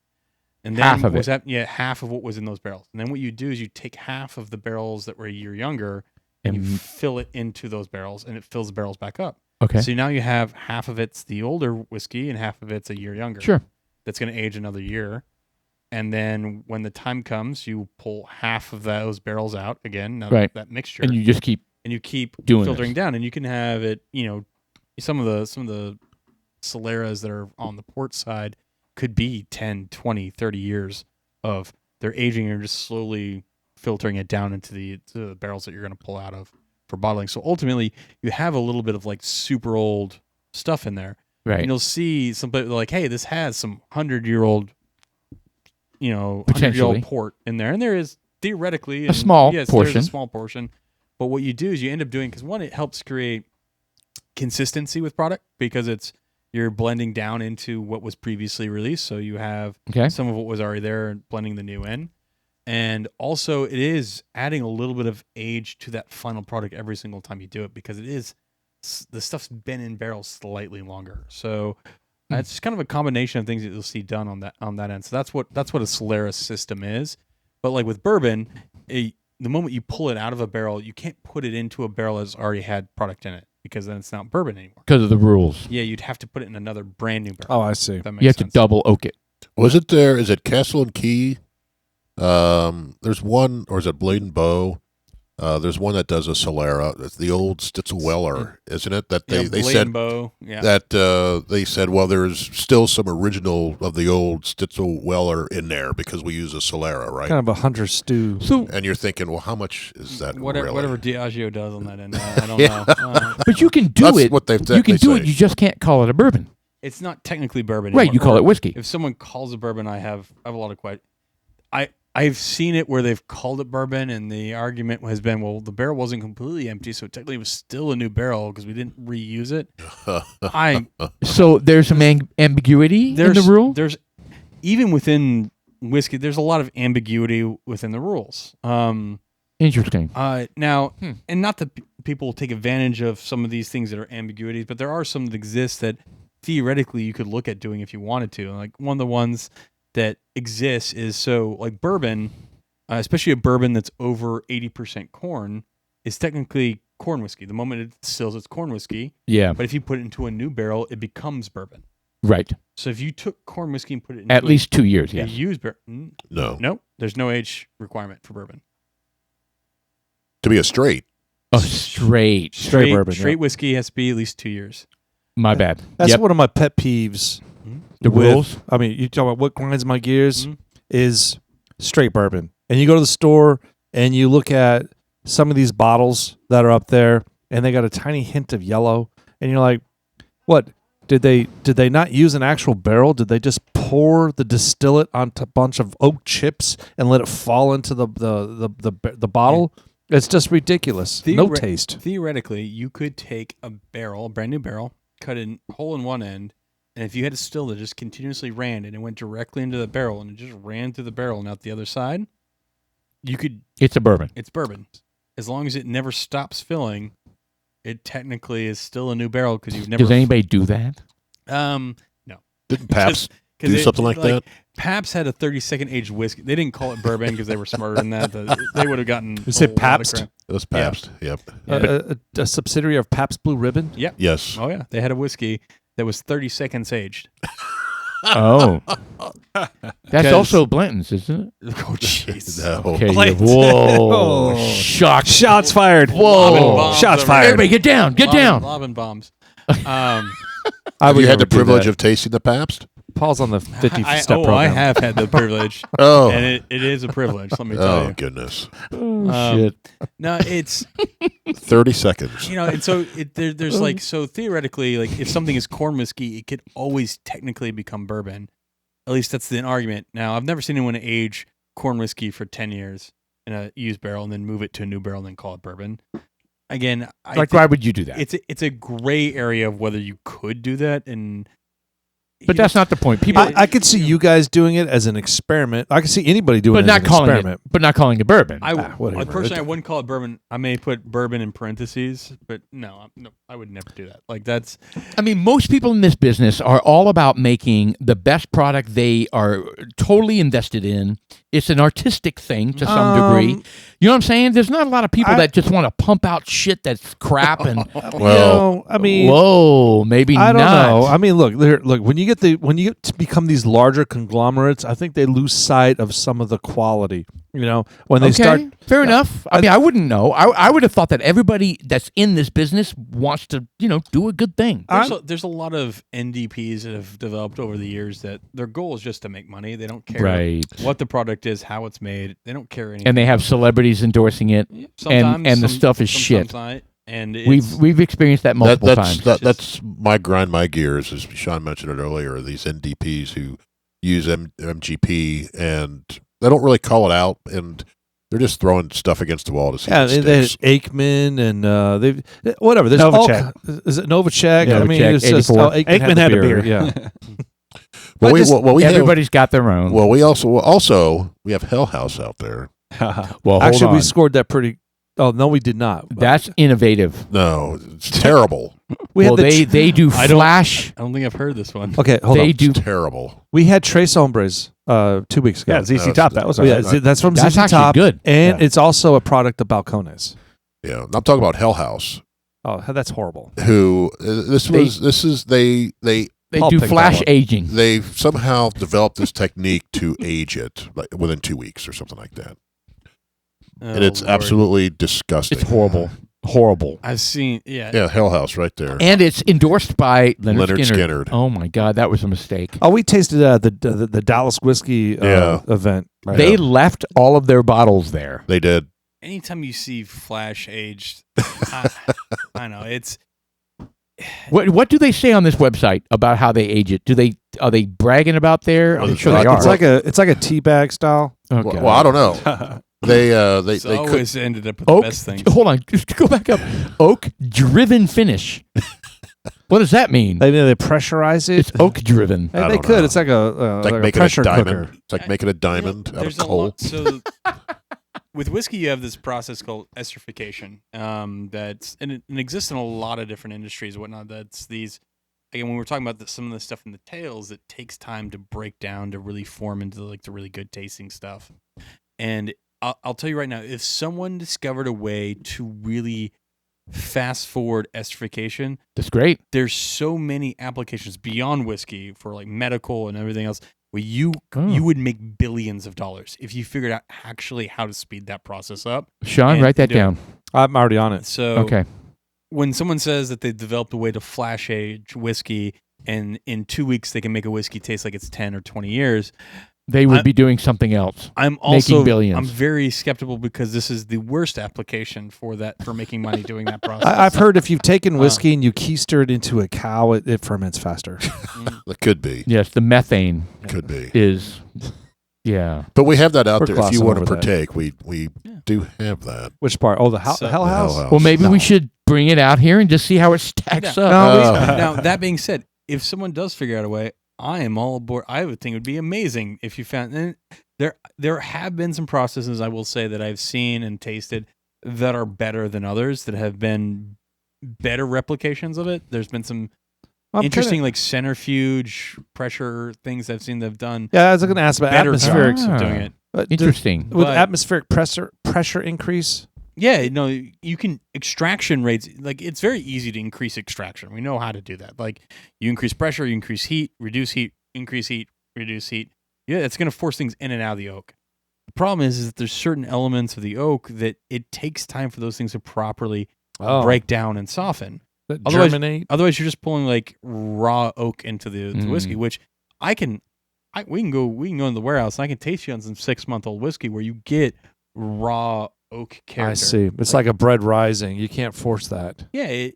and then half of it. Half of what was in those barrels. And then what you do is you take half of the barrels that were a year younger, and you fill it into those barrels, and it fills the barrels back up. Okay. So now you have half of it's the older whiskey, and half of it's a year younger. Sure. That's going to age another year. And then when the time comes, you pull half of those barrels out again. That mixture, And you just keep doing filtering this. down, and you can have it. Some of the Soleras that are on the port side could be 10, 20, 30 years of their aging, and just slowly filtering it down into the barrels that you're going to pull out of for bottling. So ultimately, you have a little bit of super old stuff in there, Right. and you'll see somebody hey, this has some 100-year-old, 100-year-old port in there, and there is theoretically a small there's portion. a small portion. But what you do is you end up doing, because one, it helps create consistency with product because you're blending down into what was previously released. So you have some of what was already there and blending the new in. And also it is adding a little bit of age to that final product every single time you do it, because the stuff's been in barrels slightly longer. So it's kind of a combination of things that you'll see done on that end. So that's what a Solera system is. But with bourbon, the moment you pull it out of a barrel, you can't put it into a barrel that's already had product in it, because then it's not bourbon anymore. Because of the rules. Yeah, you'd have to put it in another brand new barrel. Oh, I see. That makes You have sense. to double oak it. Is it Castle and Key? There's one, or is it Blade and Bow? There's one that does a Solera. It's the old Stitzel-Weller, isn't it? That they Blade said and Bow. Yeah. that they said, well, there's still some original of the old Stitzel-Weller in there because we use a Solera, right? Kind of a hunter stew. So, And you're thinking, well, how much is that? really? Whatever Diageo does on that end, I don't know. but you can do That's it. what You can do it. You just can't call it a bourbon. It's not technically bourbon Right. anymore. You call it whiskey. If someone calls it bourbon, I have a lot of questions. I've seen it where they've called it bourbon, and the argument has been, well, the barrel wasn't completely empty, so technically it was still a new barrel because we didn't reuse it. So there's some ambiguity in the rule? There's even within whiskey, there's a lot of ambiguity within the rules. Interesting. Now, and not that people will take advantage of some of these things that are ambiguities, but there are some that exist that theoretically you could look at doing if you wanted to. Like one of the ones that exists is so like bourbon, especially a bourbon that's over 80% corn, is technically corn whiskey. The moment it distills, it's corn whiskey. Yeah. But if you put it into a new barrel, it becomes bourbon. Right. So if you took corn whiskey and put it into at least 2 years, yes. used bourbon, no, there's no age requirement for bourbon. To be a straight. Oh, straight bourbon. Straight whiskey has to be at least 2 years. My bad. That's one of my pet peeves. The rules? I mean, you talk about what grinds my gears is straight bourbon. And you go to the store and you look at some of these bottles that are up there and they got a tiny hint of yellow. And you're like, what? Did they not use an actual barrel? Did they just pour the distillate onto a bunch of oak chips and let it fall into the bottle? Yeah. It's just ridiculous. No taste. Theoretically, you could take a barrel, a brand new barrel, cut a hole in one end, and if you had a still that just continuously ran and it went directly into the barrel and it just ran through the barrel and out the other side, you could. It's a bourbon. It's bourbon. As long as it never stops filling, it technically is still a new barrel because you've never. Does anybody do that? No. Didn't Pabst do something like that? Pabst had a 30-second aged whiskey. They didn't call it bourbon because they were smarter than that. They would have gotten. You said Pabst? It was Pabst. Yeah. Yep. A subsidiary of Pabst Blue Ribbon? Yep. Yes. Oh, yeah. They had a whiskey that was 30 seconds aged. Oh. That's also Blanton's, isn't it? Oh, jeez. No. Okay. Blanton's. Whoa. Shock. Shots fired. Whoa. Shots fired. Everybody get down. Get down. Lobbing bombs. Have you had the privilege of tasting the Pabst? Paul's on the 50-step program. I have had the privilege. Oh. And it is a privilege, let me tell you. Oh, goodness. Oh, shit. No, it's... 30 seconds. And so there's like, so theoretically, like if something is corn whiskey, it could always technically become bourbon. At least that's the argument. Now, I've never seen anyone age corn whiskey for 10 years in a used barrel and then move it to a new barrel and then call it bourbon. Again, why would you do that? It's a gray area of whether you could do that, but that's not the point. People, I could see you guys doing it as an experiment. I could see anybody doing it as an experiment. But not calling it bourbon. Personally, I wouldn't call it bourbon. I may put bourbon in parentheses, but no, I would never do that. Like that's. I mean, most people in this business are all about making the best product they are totally invested in. It's an artistic thing to some degree. You know what I'm saying? There's not a lot of people that just want to pump out shit that's crap and. Well, I mean, whoa, maybe I don't not. know. I mean, look, when you get to become these larger conglomerates, I think they lose sight of some of the quality. When they start. Fair enough. I mean, I wouldn't know. I would have thought that everybody that's in this business wants to, do a good thing. There's a lot of NDPs that have developed over the years that their goal is just to make money. They don't care what the product is, how it's made. They don't care anything. And they have celebrities endorsing it, and the stuff is shit. And we've experienced that multiple times. That's my grind my gears, as Sean mentioned it earlier. These NDPs who use MGP and they don't really call it out, and they're just throwing stuff against the wall to see. Yeah, they had Aikman and they've whatever. There's Novacek. Is it Novacek? Yeah, I mean, Novacek, it's just 84. Aikman had a beer. Yeah. Everybody's got their own. Well, we also we have Hell House out there. Well, actually, we scored that pretty. Oh no, we did not. That's innovative. No, it's terrible. They do flash. I don't think I've heard this one. Okay, hold on. It's terrible. We had Tres Hombres 2 weeks ago. Yeah, ZC Top. That was that's from That's ZC actually Top, good. and it's also a product of Balcones. Yeah, I'm talking about Hell House. Oh, that's horrible. Who they They do flash aging. They somehow developed this technique to age it like within 2 weeks or something like that. And it's absolutely disgusting. It's horrible. I've seen, Hell House right there. And it's endorsed by Leonard Skinner. Oh my God, that was a mistake. Oh, we tasted the Dallas whiskey event. Right? They left all of their bottles there. They did. Anytime you see flash aged, I know it's. What do they say on this website about how they age it? Do they Are they bragging about there? I'm sure they It's are. It's like a tea bag style. Okay. Well, I don't know. They It's could. always ended up with the Oak. best things. Hold on, just go back up. Oak driven finish. What does that mean? They pressurize it. It's oak driven. Hey, I they don't could. know. It's like a, It's like like a making a pressure diamond. cooker. It's like making a diamond out of There's a coal. lot. So with whiskey, you have this process called esterification. That's and it exists in a lot of different industries and whatnot. That's these. Again, when we're talking about some of the stuff in the tails, it takes time to break down to really form into like the really good tasting stuff. And I'll tell you right now, if someone discovered a way to really fast forward esterification, That's great. there's so many applications beyond whiskey for like medical and everything else where you Oh. would make billions of dollars if you figured out actually how to speed that process up. Sean, And write that do it. down. I'm already on it. So Okay. when someone says that they've developed a way to flash age whiskey and in 2 weeks they can make a whiskey taste like it's 10 or 20 years, They would be doing something else. I'm also billions. I'm very skeptical because this is the worst application for making money doing that process. I've heard if you've taken whiskey and you keister it into a cow, it ferments faster. It could be. Yes, the methane Could be. is. Yeah. But we have that out We're there. If you glossing want to over that. partake, we do have that. Which part? Oh, the So- Hell The House. Hell House. Well, maybe No. we should bring it out here and just see how it stacks Yeah. up. No, Now, that being said, if someone does figure out a way, I am all aboard. I would think it would be amazing if you found. And there have been some processes I will say that I've seen and tasted that are better than others that have been better replications of it. There's been some I'm interesting kinda- like centrifuge pressure things I've seen that have done Yeah, I was going to ask about better atmospheric. jobs of doing it. But Interesting. With But- atmospheric pressure increase. Yeah, no, you can extraction rates. Like it's very easy to increase extraction. We know how to do that. Like you increase pressure, you increase heat, reduce heat, increase heat, reduce heat. Yeah, it's going to force things in and out of the oak. The problem is that there's certain elements of the oak that it takes time for those things to properly break down and soften. Otherwise- Germinate. Otherwise, you're just pulling like raw oak into the whiskey, which we can go in the warehouse and I can taste you on some 6-month-old whiskey where you get raw oak character. I see. It's like a bread rising. You can't force that. Yeah,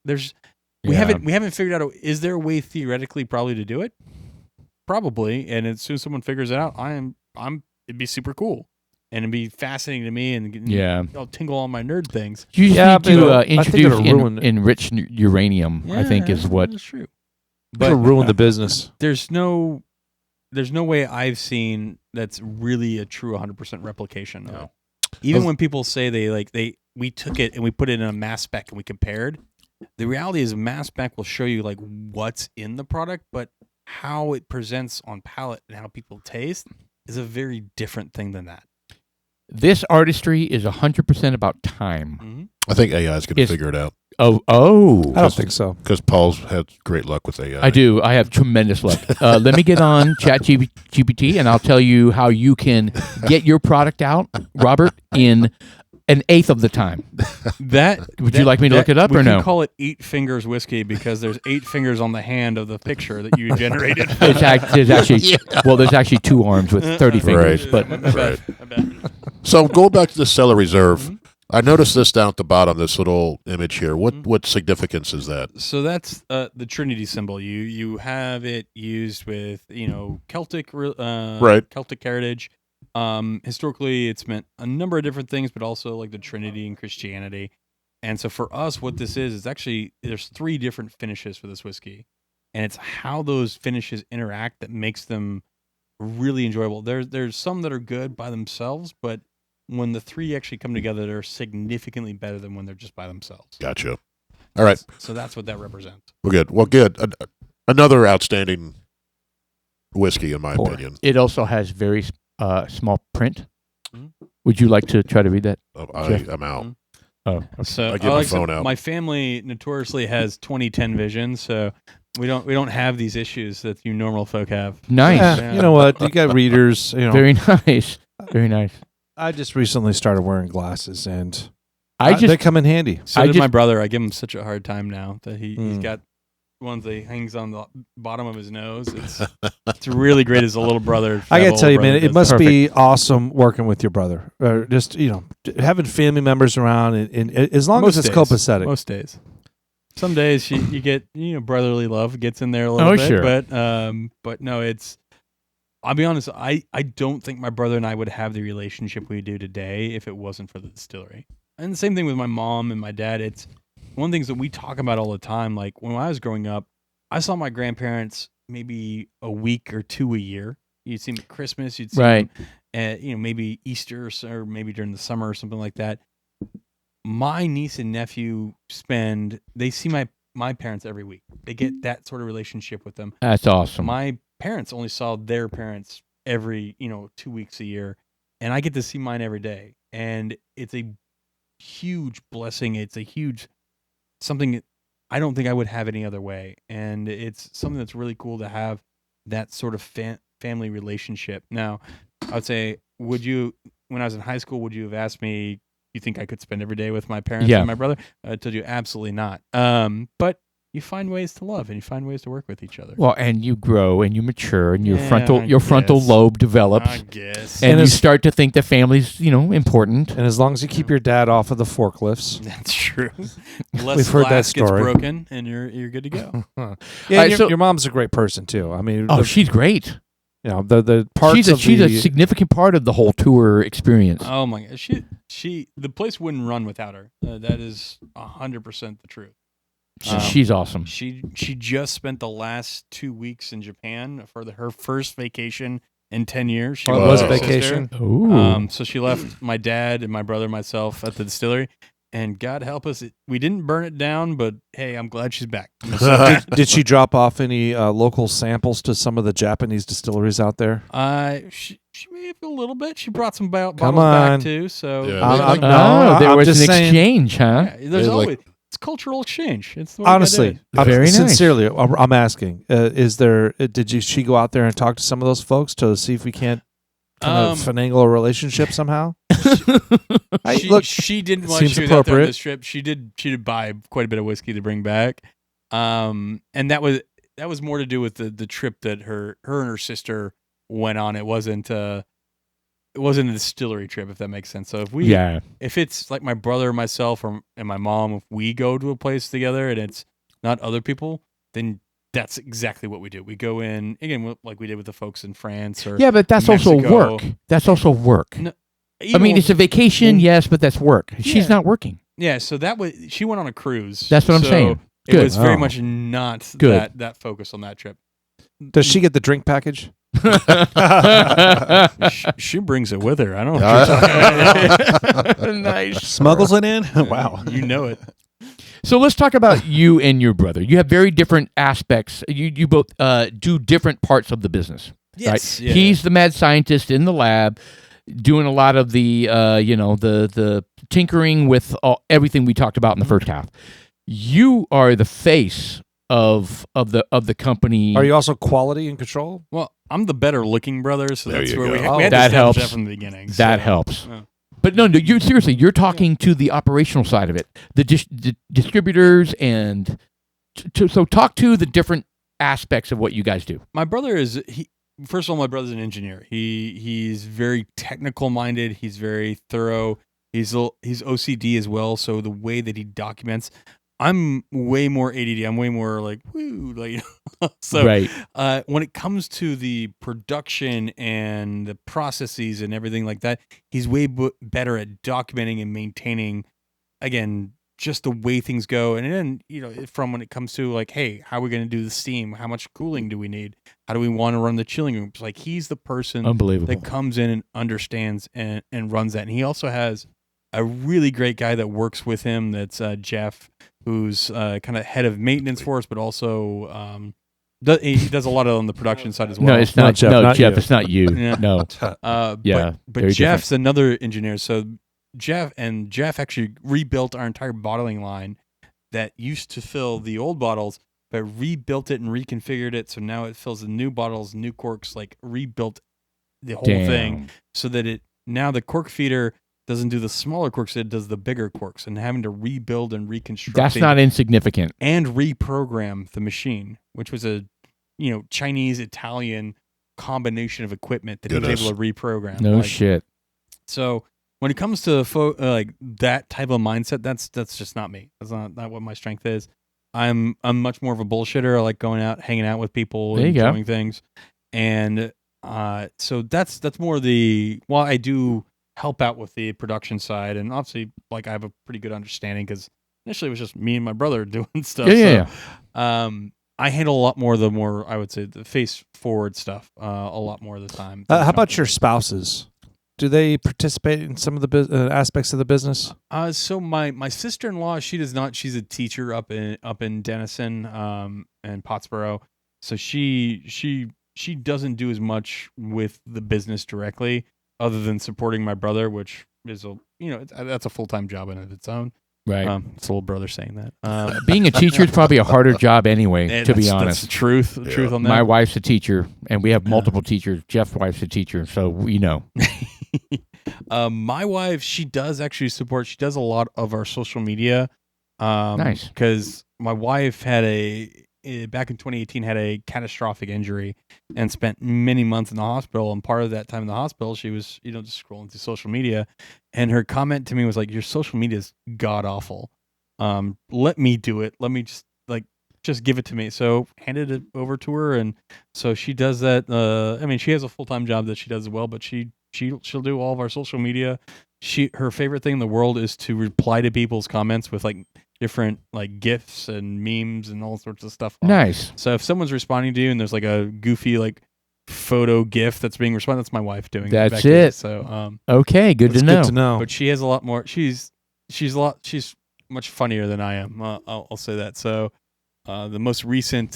we Yeah. haven't figured out. Is there a way theoretically probably to do it? Probably, and as soon as someone figures it out, it'd be super cool, and it'd be fascinating to me, and Yeah. I'll tingle all my nerd things. You just Yeah, need but to I think introduce it'll ruin it. enriched uranium, I think, is what. That's true. It'll ruin the business. There's no way I've seen that's really a true 100% replication of it. Even when people say we took it and we put it in a mass spec and we compared, the reality is mass spec will show you like what's in the product, but how it presents on palate and how people taste is a very different thing than that. This artistry is 100% about time. I think AI is going to It's- figure it out Oh. I don't think so. because Paul's had great luck with AI. I do. I have tremendous luck. Let me get on ChatGPT and I'll tell you how you can get your product out, Robert, in an eighth of the time. Would you like me to look it up we or can no? call it 8 fingers whiskey because there's 8 fingers on the hand of the picture that you generated. There's actually there's actually 2 arms with 30 fingers, Right. but I bet. So going back to the cellar reserve, I noticed this down at the bottom, this little image here. What significance is that? So that's the Trinity symbol. You have it used with Celtic Right. Celtic heritage. Historically, it's meant a number of different things, but also like the Trinity and Christianity. And so for us, what this is actually there's 3 different finishes for this whiskey, and it's how those finishes interact that makes them really enjoyable. There's some that are good by themselves, but when the 3 actually come together, they're significantly better than when they're just by themselves. Gotcha. All right. So that's what that represents. Well, good. Well, good. Another outstanding whiskey, in my opinion. it also has very small print. Mhm. Would you like to try to read that? I'm out. Mhm. Oh, okay. So I get my like I said, phone out. My family notoriously has 20/10 vision, so we don't have these issues that you normal folk have. Nice. Yeah. You know what? You got readers. Very nice. Very nice. I just recently started wearing glasses, and I they just come in handy. So I did my just- brother. I give him such a hard time now that he's Mm. got ones that he hangs on the bottom of his nose. It's really great as a little brother. I gotta tell you, man, Brother it does must that. be awesome working with your brother, or just having family members around, and as long Most as it's days. copacetic. Most days. some days you get brotherly love gets in there a little bit. Sure. But no, I'll be honest. I don't think my brother and I would have the relationship we do today if it wasn't for the distillery. And the same thing with my mom and my dad. It's one of the things that we talk about all the time. Like when I was growing up, I saw my grandparents maybe a week or two a year. You'd see them at Christmas. You'd see them at, maybe Easter or maybe during the summer or something like that. My niece and nephew they see my parents every week. They get that sort of relationship with them. That's awesome. My parents only saw their parents every 2 weeks a year, and I get to see mine every day. And it's a huge blessing. It's a huge something I don't think I would have any other way. And it's something that's really cool to have that sort of family relationship. Now, I would say, when I was in high school, would you have asked me, you think I could spend every day with my parents and my brother? I told you absolutely not. But you find ways to love and you find ways to work with each other. Well, and you grow and you mature and your frontal lobe develops. I guess. And you start to think that family's, important. And as long as you keep your dad off of the forklifts. That's true. We've heard that story. Gets broken and you're good to go. Your mom's a great person too. I mean, she's great. The parts she's a significant part of the whole tour experience. Oh my God, the place wouldn't run without her. That is 100% the truth. She's awesome. She just spent the last 2 weeks in Japan for her first vacation in 10 years. She was a vacation. Ooh. So she left my dad and my brother and myself at the distillery. And God help us, we didn't burn it down, but hey, I'm glad she's back. Did she drop off any local samples to some of the Japanese distilleries out there? She may have a little bit. She brought some bottles back too. So there was an exchange, huh? Yeah, there's always it's cultural exchange. It's the way honestly, very nice. Sincerely, I'm asking: did she go out there and talk to some of those folks to see if we can't finagle a relationship somehow? She didn't want to out there on this trip. She did buy quite a bit of whiskey to bring back, and that was more to do with the trip that her and her sister went on. It wasn't a distillery trip, if that makes sense. So if it's like my brother, myself, and my mom, if we go to a place together and it's not other people, then that's exactly what we do. We go in again, like we did with the folks in France or but that's Mexico. also work. That's also work. No, it's a vacation, yes, but that's work. She's not working. Yeah, so she went on a cruise. That's what I'm saying. It was very much not that focus on that trip. Does she get the drink package? She brings it with her. I don't know. Nice. Smuggles it in? Wow. You know it. So let's talk about you and your brother. You have very different aspects. You both do different parts of the business. Yes. Right? Yeah. He's the mad scientist in the lab, doing a lot of the the tinkering with everything we talked about in the first half. You are the face of the company. Are you also quality and control? Well, I'm the better looking brother, so that's where we had that to helps that from the beginning. That helps. But no, you're talking to the operational side of it, the distributors, and so talk to the different aspects of what you guys do. My brother first of all, my brother's an engineer. He's very technical minded. He's very thorough. He's OCD as well. So the way that he documents, I'm way more ADD. I'm way more like woo, like so. Right. When it comes to the production and the processes and everything like that, he's way better at documenting and maintaining. Again, just the way things go, and then from when it comes to like, hey, how are we going to do the steam? How much cooling do we need? How do we want to run the chilling rooms? Like he's the person that comes in and understands and runs that. And he also has a really great guy that works with him. That's Jeff, who's kind of head of maintenance for us, but also he does a lot on the production side as well. No, it's not Jeff. No, Jeff, it's not you. Yeah. No. But Jeff's another engineer. So Jeff actually rebuilt our entire bottling line that used to fill the old bottles, but rebuilt it and reconfigured it. So now it fills the new bottles, new corks, like rebuilt the whole thing so that now the cork feeder doesn't do the smaller corks, it does the bigger corks, and having to rebuild and reconstruct. That's not insignificant. And reprogram the machine, which was a Chinese Italian combination of equipment that he was able to reprogram. No shit. So when it comes to like that type of mindset, that's just not me. That's not what my strength is. I'm much more of a bullshitter. I like going out, hanging out with people, There and you go. doing things, and so that's more the. While I do help out with the production side, and obviously, like I have a pretty good understanding because initially it was just me and my brother doing stuff. Yeah. I handle a lot more I would say the face forward stuff a lot more of the time. How about your spouses? Do they participate in some of the aspects of the business? So my sister-in-law, she does not. She's a teacher up in Denison, and Pottsboro. So she doesn't do as much with the business directly, other than supporting my brother, which is that's a full-time job in its own. Right. It's a little brother saying that. Being a teacher is probably a harder job anyway, to be That's honest. the truth. The truth on that. My wife's a teacher, and we have multiple teachers. Jeff's wife's a teacher, so we know. My wife, she does actually support. She does a lot of our social media. Nice. Because my wife had back in 2018 had a catastrophic injury and spent many months in the hospital. And part of that time in the hospital, she was just scrolling through social media, and her comment to me was like, "Your social media is god awful. Let me do it. Let me just give it to me." So handed it over to her, and so she does that. She has a full-time job that she does as well, but she'll do all of our social media. Her favorite thing in the world is to reply to people's comments with like different like GIFs and memes and all sorts of stuff. Nice. So if someone's responding to you and there's like a goofy like photo GIF that's being responded, that's my wife doing it. That's it. So Okay, good to know. Good to know. but she has a lot more. She's much funnier than I am. I'll say that. So the most recent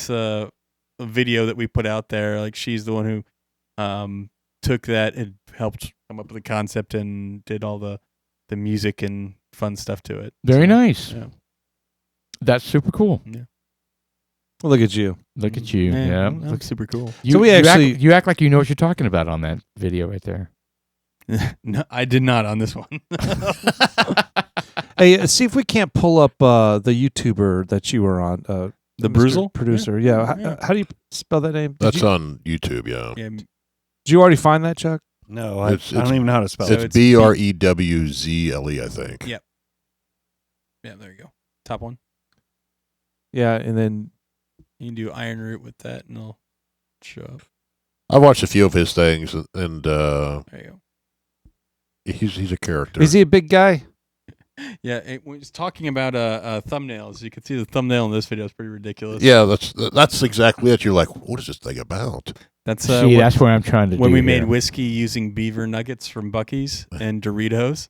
video that we put out there, like she's the one who took that and helped come up with the concept and did all the music and fun stuff to it. Very nice. Yeah. That's super cool. Well, look at you. Look at you. Yeah. Looks super cool. So we actually- you act like you know what you're talking about on that video right there. No, I did not on this one. Hey, see if we can't pull up the YouTuber that you were on. The Mr. Bruzel? producer. Yeah. How do you spell that name? That's on YouTube, yeah. Yeah, Did you already find that, Chuck? No, I It's- don't even know how to spell So it. It's BREWZLE, I think. Yeah. yeah, there you go. Top one. Yeah, and then You can do Ironroot with that, and it'll show up. I've watched a few of his things, and There you go. he's a character. is he a big guy? Yeah, when he's talking about thumbnails, you can see the thumbnail in this video is pretty ridiculous. Yeah, that's exactly it. You're like, what is this thing about? That's See, that's what I'm trying to do. when we made here. whiskey using beaver nuggets from Buc-ee's and Doritos.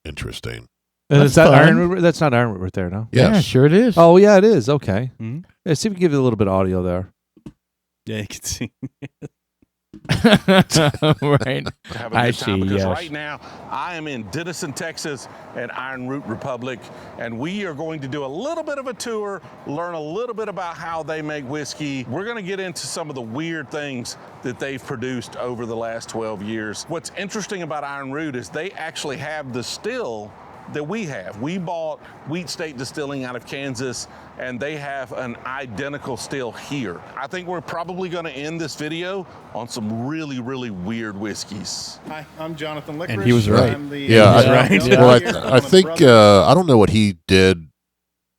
Interesting. And That's is that fun. Ironroot? That's not Ironroot right there, no? Yeah, Yes. sure it is. Oh, yeah, it is. Okay. Mhm. Yeah, see if we can give you a little bit of audio there. Yeah, you can see. Right. Having a I good time see, because yes. right now I am in Denison, Texas at Ironroot Republic, and we are going to do a little bit of a tour, learn a little bit about how they make whiskey. We're going to get into some of the weird things that they've produced over the last 12 years. What's interesting about Ironroot is they actually have the still that we have. We bought Wheat State Distilling out of Kansas, and they have an identical still here. I think we're probably going to end this video on some really, really weird whiskeys. Hi, I'm Jonathan Likarish. And he was right. I'm the, Yeah, He's right. Yeah. Well, I think I don't know what he did.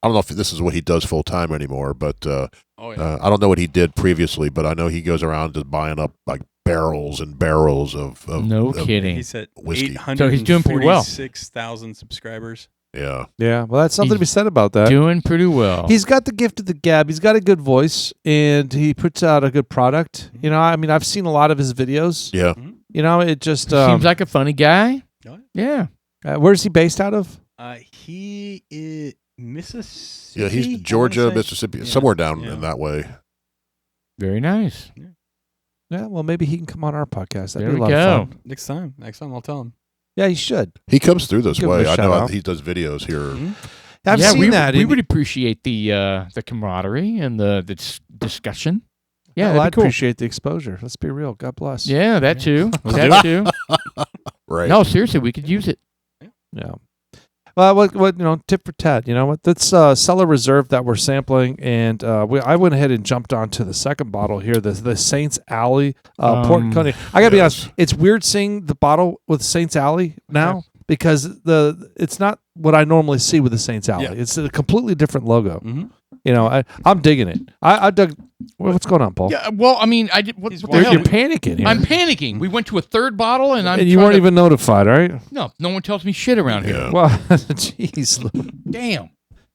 I don't know if this is what he does full time anymore, but Oh yeah. I don't know what he did previously. But I know he goes around just buying up like barrels and barrels of No kidding. He's at whiskey. So he's doing pretty well. 846,000 subscribers. Yeah. Yeah, well, that's something to be said about that. Doing pretty well. He's got the gift of the gab. He's got a good voice, and he puts out a good product. You know, I mean, I've seen a lot of his videos. Yeah. You know, it just Seems like a funny guy. Oh, Yeah. where's he based out of? He is Mississippi. Yeah. He's I Georgia, wanna say. Mississippi, Yeah. somewhere down Yeah. in that way. Very nice. Yeah, well, maybe he can come on our podcast. That'd There be a we lot go. of fun. Next time I'll tell him. Yeah, he should. He comes through this Give him way. a I shout know out. he does videos here. I've yeah, seen that. We and- would appreciate the camaraderie and the discussion. Yeah, well, that'd I'd be cool. appreciate the exposure. Let's be real. God bless. Yeah, that too. That too. Right. No, seriously, we could use it. Yeah. Well, what tip for Ted? You know what? That's Cellar Reserve that we're sampling, and I went ahead and jumped onto the second bottle here, the Saints Alley Port and Coney. I gotta be honest, it's weird seeing the bottle with Saints Alley now because it's not what I normally see with the Saints Alley. Yeah. It's a completely different logo. Mm-hmm. You know, I'm digging it. I dug. What's going on, Paul? Yeah, well, I mean, I did. What He's the wild. hell? You're panicking here. I'm panicking. We went to a third bottle, and I'm and you trying weren't to- even notified, right? No, no one tells me shit around here. Yeah. Well, jeez. Damn.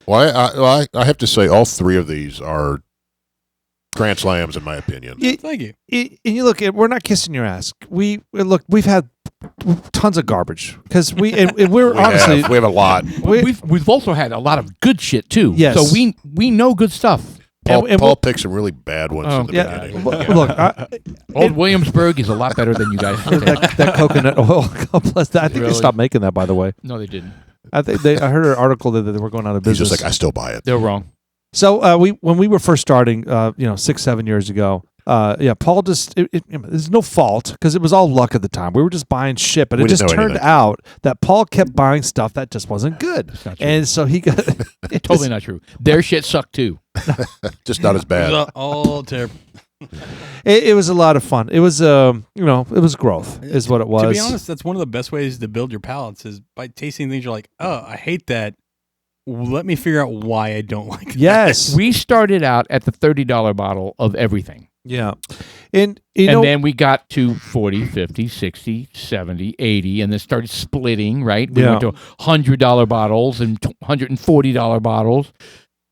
Well, I have to say, all three of these are grand slams, in my opinion. Thank you. And you look at, we're not kissing your ass. We've had tons of garbage because we're honestly we have a lot. We've also had a lot of good shit too. Yes. So we know good stuff. Paul we'll- picked some really bad ones in the yeah. beginning. Look, Old Williamsburg is a lot better than you guys think. that coconut oil. God bless that. I think Really? they stopped making that, by the way. No, they didn't. I think I heard an article that they were going out of He's business. just like, I still buy it. They're wrong. So when we were first starting, 6-7 years ago, Paul just there's no fault because it was all luck at the time. We were just buying shit, but We it didn't just know turned anything. out that Paul kept buying stuff that just wasn't good, not true. and so he got Totally not true. Their shit sucked too. Just not as It bad. was all terrible. It was a lot of fun. It was it was growth is what it was. To be honest, that's one of the best ways to build your palates is by tasting things you're like, oh, I hate that. Let me figure out why I don't like that. Yes, We started out at the $30 bottle of everything. yeah, and you And know then we got to 40, 50, 60, 70, 80, and then started splitting, right? We went to $100 bottles and $140 bottles.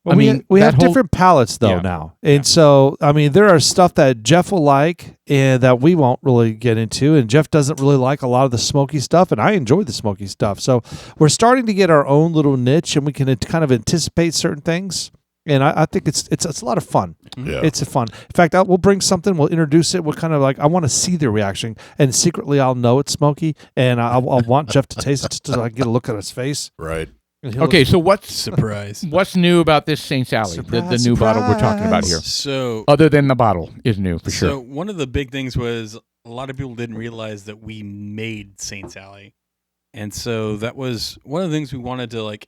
Well, I mean, we that have whole- different palettes though Yeah. now, and so I mean there are stuff that Jeff will like and that we won't really get into, and Jeff doesn't really like a lot of the smoky stuff, and I enjoy the smoky stuff. So we're starting to get our own little niche, and we can kind of anticipate certain things, and I think it's a lot of fun. Yeah. It's a fun. In fact, we'll bring something, we'll introduce it. We'll kind of like I want to see their reaction, and secretly I'll know it's smoky, and I'll want Jeff to taste it just to like get a look at his face. Right. And he'll- Okay, so what's Surprise. new about this Saints Alley? The new bottle we're talking about here. So, Other than the bottle is new for so sure. one of the big things was a lot of people didn't realize that we made Saints Alley. And so that was one of the things we wanted to like,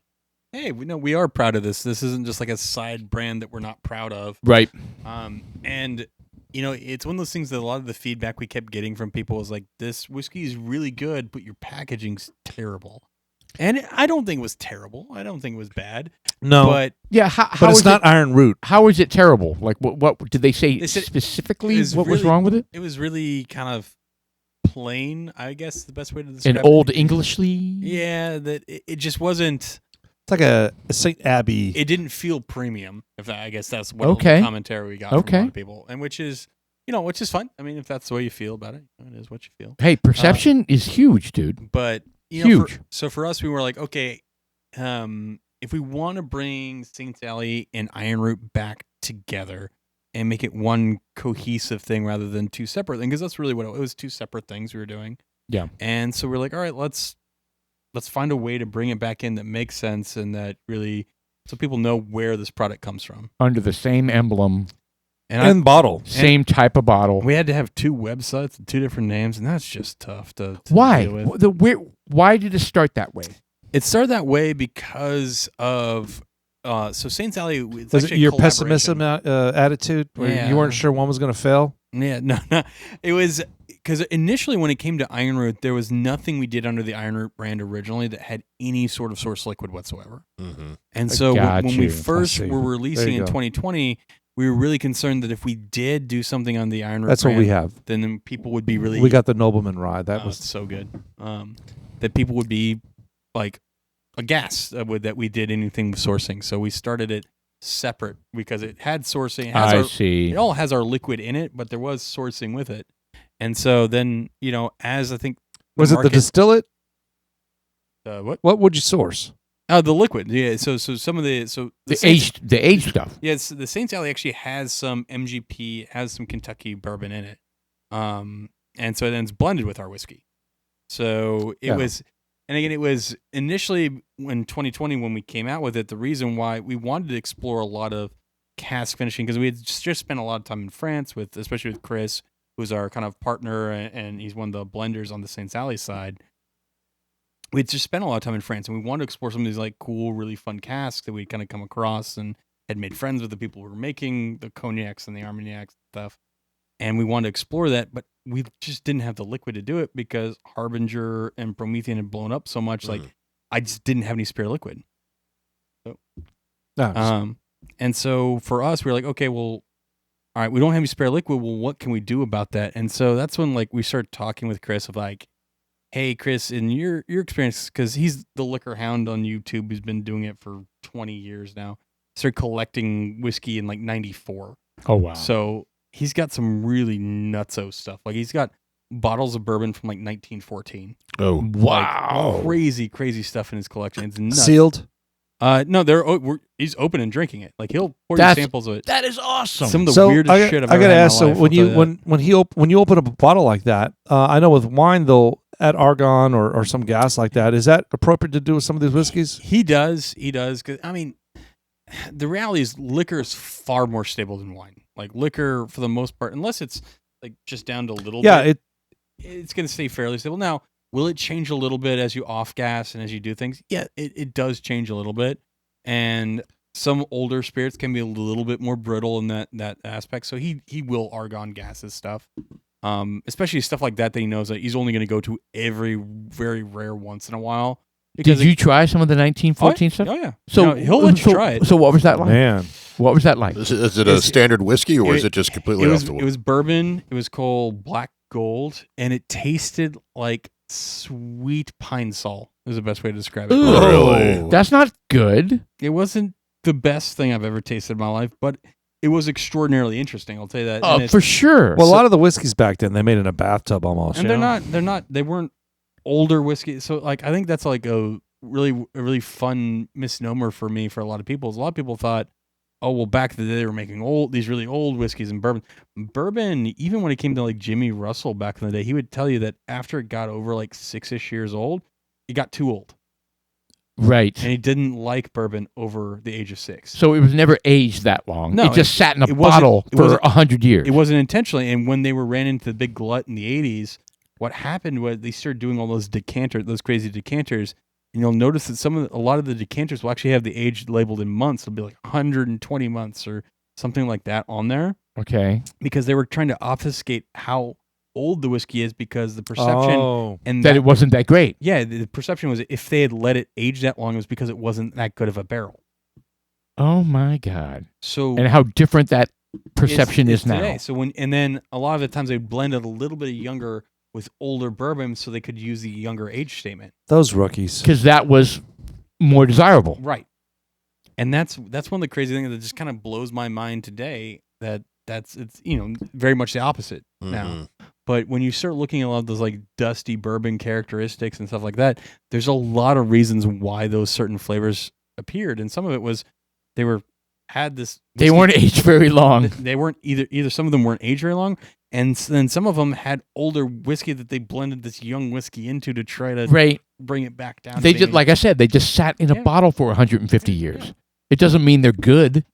hey, we are proud of this. This isn't just like a side brand that we're not proud of. Right. And it's one of those things that a lot of the feedback we kept getting from people was like, this whiskey is really good, but your packaging's terrible. And I don't think it was terrible. I don't think it was bad. no, But Yeah, but it's not Iron Root. How is it terrible? Like what did they say They said specifically it was what was really- wrong with it? it was really kind of plain, I guess the best way to describe In it. old Englishly? Yeah, that it just wasn't. It's like a St. Abbey. It didn't feel premium. I guess that's what Okay. the commentary we got from a Okay. lot of people, and which is fun. I mean, if that's the way you feel about it, it is what you feel. Hey, perception is huge, dude. But Huge. So for us, we were like, okay, if we want to bring Saints Alley and Ironroot back together and make it one cohesive thing rather than two separate things, because that's really what it was, two separate things we were doing. Yeah. And so we're like, all right, let's find a way to bring it back in that makes sense and that really, so people know where this product comes from. Under the same emblem, and bottle. same type of bottle. We had to have two websites and two different names, and that's just tough to Why? deal with. Why did it start that way? It started that way because of so Saints Alley. It's Was it actually a your collaboration. pessimism attitude where Yeah. you weren't sure one was going to fail? Yeah, no. It was because initially when it came to Ironroot, there was nothing we did under the Ironroot brand originally that had any sort of source liquid whatsoever. Mm-hmm. And so got when we you. first I see. were There releasing you in go. 2020, we were really concerned that if we did do something on the Ironroot That's brand, what we have. then people would be really We got the Nobleman rye. That oh, was it's so good. That people would be like aghast that we did anything with sourcing. So we started it separate because it had sourcing. It has I our, see. It all has our liquid in it, but there was sourcing with it. And so then, as I think was it the market- distillate? what? What would you source? Oh, the liquid. Yeah. So some of the The Saints- aged stuff. Yes, the Saints Alley actually has some MGP, has some Kentucky bourbon in it, and so then it's blended with our whiskey. So it Yeah. was, and again, it was initially in 2020 when we came out with it. The reason why we wanted to explore a lot of cask finishing because we had just spent a lot of time in France with, especially with Chris, who's our kind of partner, and he's one of the blenders on the Saints Alley side. We'd just spent a lot of time in France, and we wanted to explore some of these like cool, really fun casks that we'd kind of come across and had made friends with the people who were making the cognacs and the Armagnacs and stuff. And we wanted to explore that, but we just didn't have the liquid to do it because Harbinger and Promethean had blown up so much. Like I just didn't have any spare liquid. No, And so for us, we were like, okay, well, all right, we don't have any spare liquid. Well, what can we do about that? And so that's when like we started talking with Chris of like, hey, Chris, in your experience, because he's the liquor hound on YouTube, who's been doing it for 20 years now. Started collecting whiskey in like 94. Oh, wow. So he's got some really nutso stuff. Like he's got bottles of bourbon from like 1914. Oh, Wow. Like, crazy stuff in his collection. It's nuts. sealed. No, he's open and drinking it. Like he'll pour you That's- samples of it. That is awesome. Some of the So weirdest shit I've I ever gotta had in ask. my So life, when I'll you tell you that. when you open up a bottle like that, I know with wine they'll add argon or some gas like that. Is that appropriate to do with some of these whiskeys? He does. Because I mean, the reality is liquor is far more stable than wine. Like liquor, for the most part, unless it's like just down to a little Yeah, bit, it's going to stay fairly stable. Now, will it change a little bit as you off gas and as you do things? Yeah, it does change a little bit. And some older spirits can be a little bit more brittle in that aspect. So he will argon gas his stuff. Especially stuff like that he knows that he's only going to go to every very rare once in a while. Did you try some of the 1914 stuff? Oh yeah. So he'll let you try it. So what was that like? Man, What was that like? is it a standard whiskey or is it just completely off the It wall? was bourbon. It was called Black Gold, and it tasted like sweet pine sol. Is the best way to describe it. Ooh. Really? That's not good. It wasn't the best thing I've ever tasted in my life, but it was extraordinarily interesting. I'll tell you that. And it's- For sure. well, a lot of the whiskeys back then they made in a bathtub almost. and you they're know? not. They weren't older whiskey. So like, I think that's like a really fun misnomer for me. For a lot of people, is a lot of people thought, oh well, back in the day they were making these really old whiskeys and bourbon. Bourbon, even when it came to like Jimmy Russell back in the day, he would tell you that after it got over like 6-ish years old, it got too old, right. and he didn't like bourbon over the age of 6. So it was never aged that long. No, it just sat in a it wasn't- bottle it for wasn't- 100 years. It wasn't intentionally. And when they ran into the big glut in the 80s, what happened was they started doing all those crazy decanters. And you'll notice that a lot of the decanters will actually have the age labeled in months. It'll be like 120 months or something like that on there, Okay. because they were trying to obfuscate how old the whiskey is, because the perception Oh, and That it wasn't that great. yeah, the perception was if they had let it age that long, it was because it wasn't that good of a barrel. Oh my God. So And how different that perception is now. today. So and then a lot of the times they blended a little bit of younger with older bourbon so they could use the younger age statement. those rookies. Because that was more desirable. Right. And that's one of the crazy things that just kind of blows my mind today, it's very much the opposite now. Mhm. But when you start looking at a lot of those like dusty bourbon characteristics and stuff like that, there's a lot of reasons why those certain flavors appeared, and some of it was they had this. They whiskey- weren't aged very long. They weren't either. Some of them weren't aged very long, and then some of them had older whiskey that they blended this young whiskey into to try to Right. bring it back down. They to just, being- like I said, they just sat in a Yeah. bottle for 150 years. It doesn't mean they're good.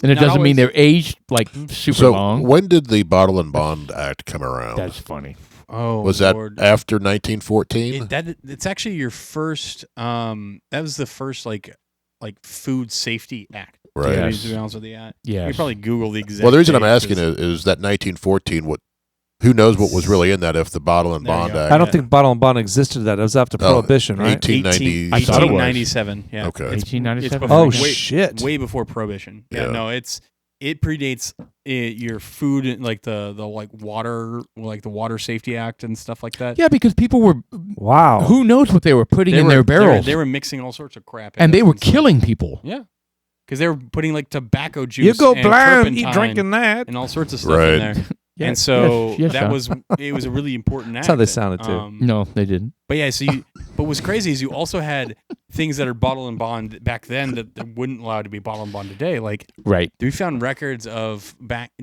And it Not doesn't mean always. they're aged like super So long. when did the Bottle and Bond Act come around? That's funny. Oh, Was that Lord. after 1914? It's actually your first. That was the first like food safety act. Right. To Yes. be honest with you, Yes. you could probably Google the exact. Well, the reason I'm date, asking 'cause- is that 1914. Who knows what was really in that? If the Bottle and There you Bond go. Act, I don't think bottle and bond existed. That it was after prohibition, right? 1890. I thought it was. 1897. Yeah. Okay. It's 1897. before- Oh way- shit! Way before prohibition. Yeah. Yeah. No, it predates your food, like the water safety act and stuff like that. Yeah, because people were, Wow. who knows what they were putting They in were- their barrels. They were mixing all sorts of crap. in and it they were stuff. killing people. Yeah. Because they were putting like tobacco juice. You go and blind, eat turpentine drinking that. and all sorts of stuff Right. in there. Yeah, And so yes, yes, that John. it was a really important act. That's how they sounded, too. No, they didn't. But yeah, but what's crazy is you also had things that are bottle and bond back then that wouldn't allow to be bottle and bond today. Like Right. we found records of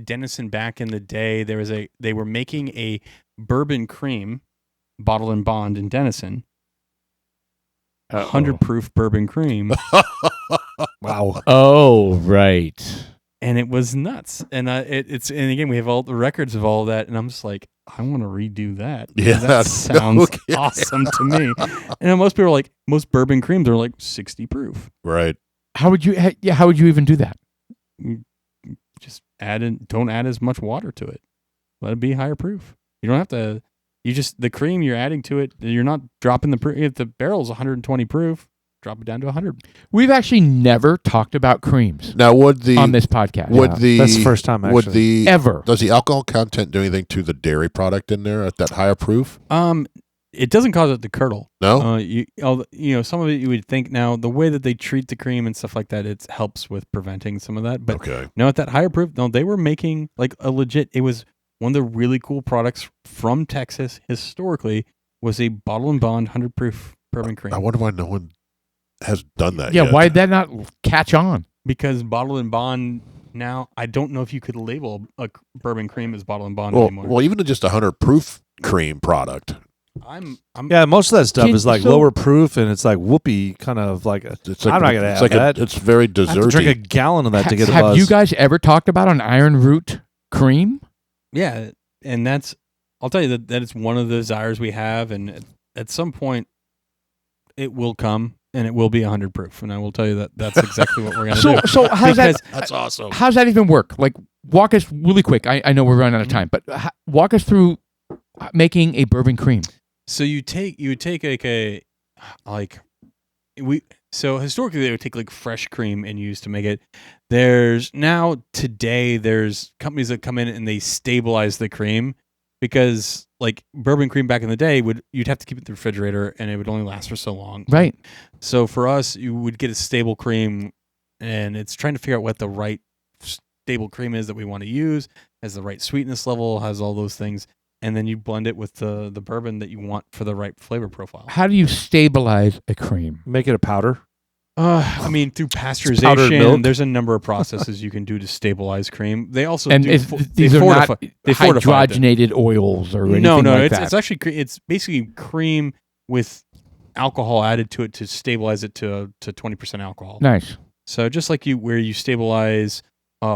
Denison back in the day. They were making a bourbon cream, bottle and bond in Denison, 100 proof bourbon cream, Wow. Oh, right. and it was nuts. And and again we have all the records of all that, and I'm just like, I want to redo that. Yeah, That sounds okay. awesome to me. And then most people are like, most bourbon creams are like 60 proof. right. How would you even do that? Just don't add as much water to it. Let it be higher proof. You don't have to the cream you're adding to it, you're not dropping the proof. If the barrel's 120 proof, drop it down to 100. We've actually never talked about creams Now, would the on this podcast. That's the first time, would actually. the Ever. does the alcohol content do anything to the dairy product in there at that higher proof? It doesn't cause it to curdle. No. Some of it you would think now the way that they treat the cream and stuff like that, it helps with preventing some of that. But Okay. no, at that higher proof, no, they were making like a legit. It was one of the really cool products from Texas historically was a Bottle and Bond 100 proof bourbon cream. I wonder why no one has done that. Yeah, yet. why did that not catch on? Because Bottle and Bond now, I don't know if you could label a bourbon cream as Bottle and Bond Well, anymore. well, even just 100 proof cream product. I'm Yeah, most of that stuff is like So- lower proof, and it's like whoopee, kind of like. It's like, I'm not gonna it's have like that. it's very I have to drink a desserty. gallon of that to get a Have buzz. you guys ever talked about an Ironroot cream? Yeah, and I'll tell you that it's one of the desires we have, and at some point, it will come, and it will be 100 proof, and I will tell you that that's exactly what we're going to do. So how's that? That's awesome. How's that even work? Like, walk us really quick. I know we're running out of time, but walk us through making a bourbon cream. So you would take so historically they would take like fresh cream and use to make it. There's companies that come in and they stabilize the cream because like bourbon cream back in the day you'd have to keep it in the refrigerator and it would only last for so long. Right. So for us, you would get a stable cream, and it's trying to figure out what the right stable cream is that we want to use, has the right sweetness level, has all those things. And then you blend it with the bourbon that you want for the right flavor profile. How do you stabilize a cream? make it a powder? I mean, through powdered milk. pasteurization, there's a number of processes you can do to stabilize cream. They also And these are not they fortify it. hydrogenated oils or anything No, like that. it's actually it's basically cream with alcohol added to it to stabilize it to 20% alcohol. Nice. So just like where you stabilize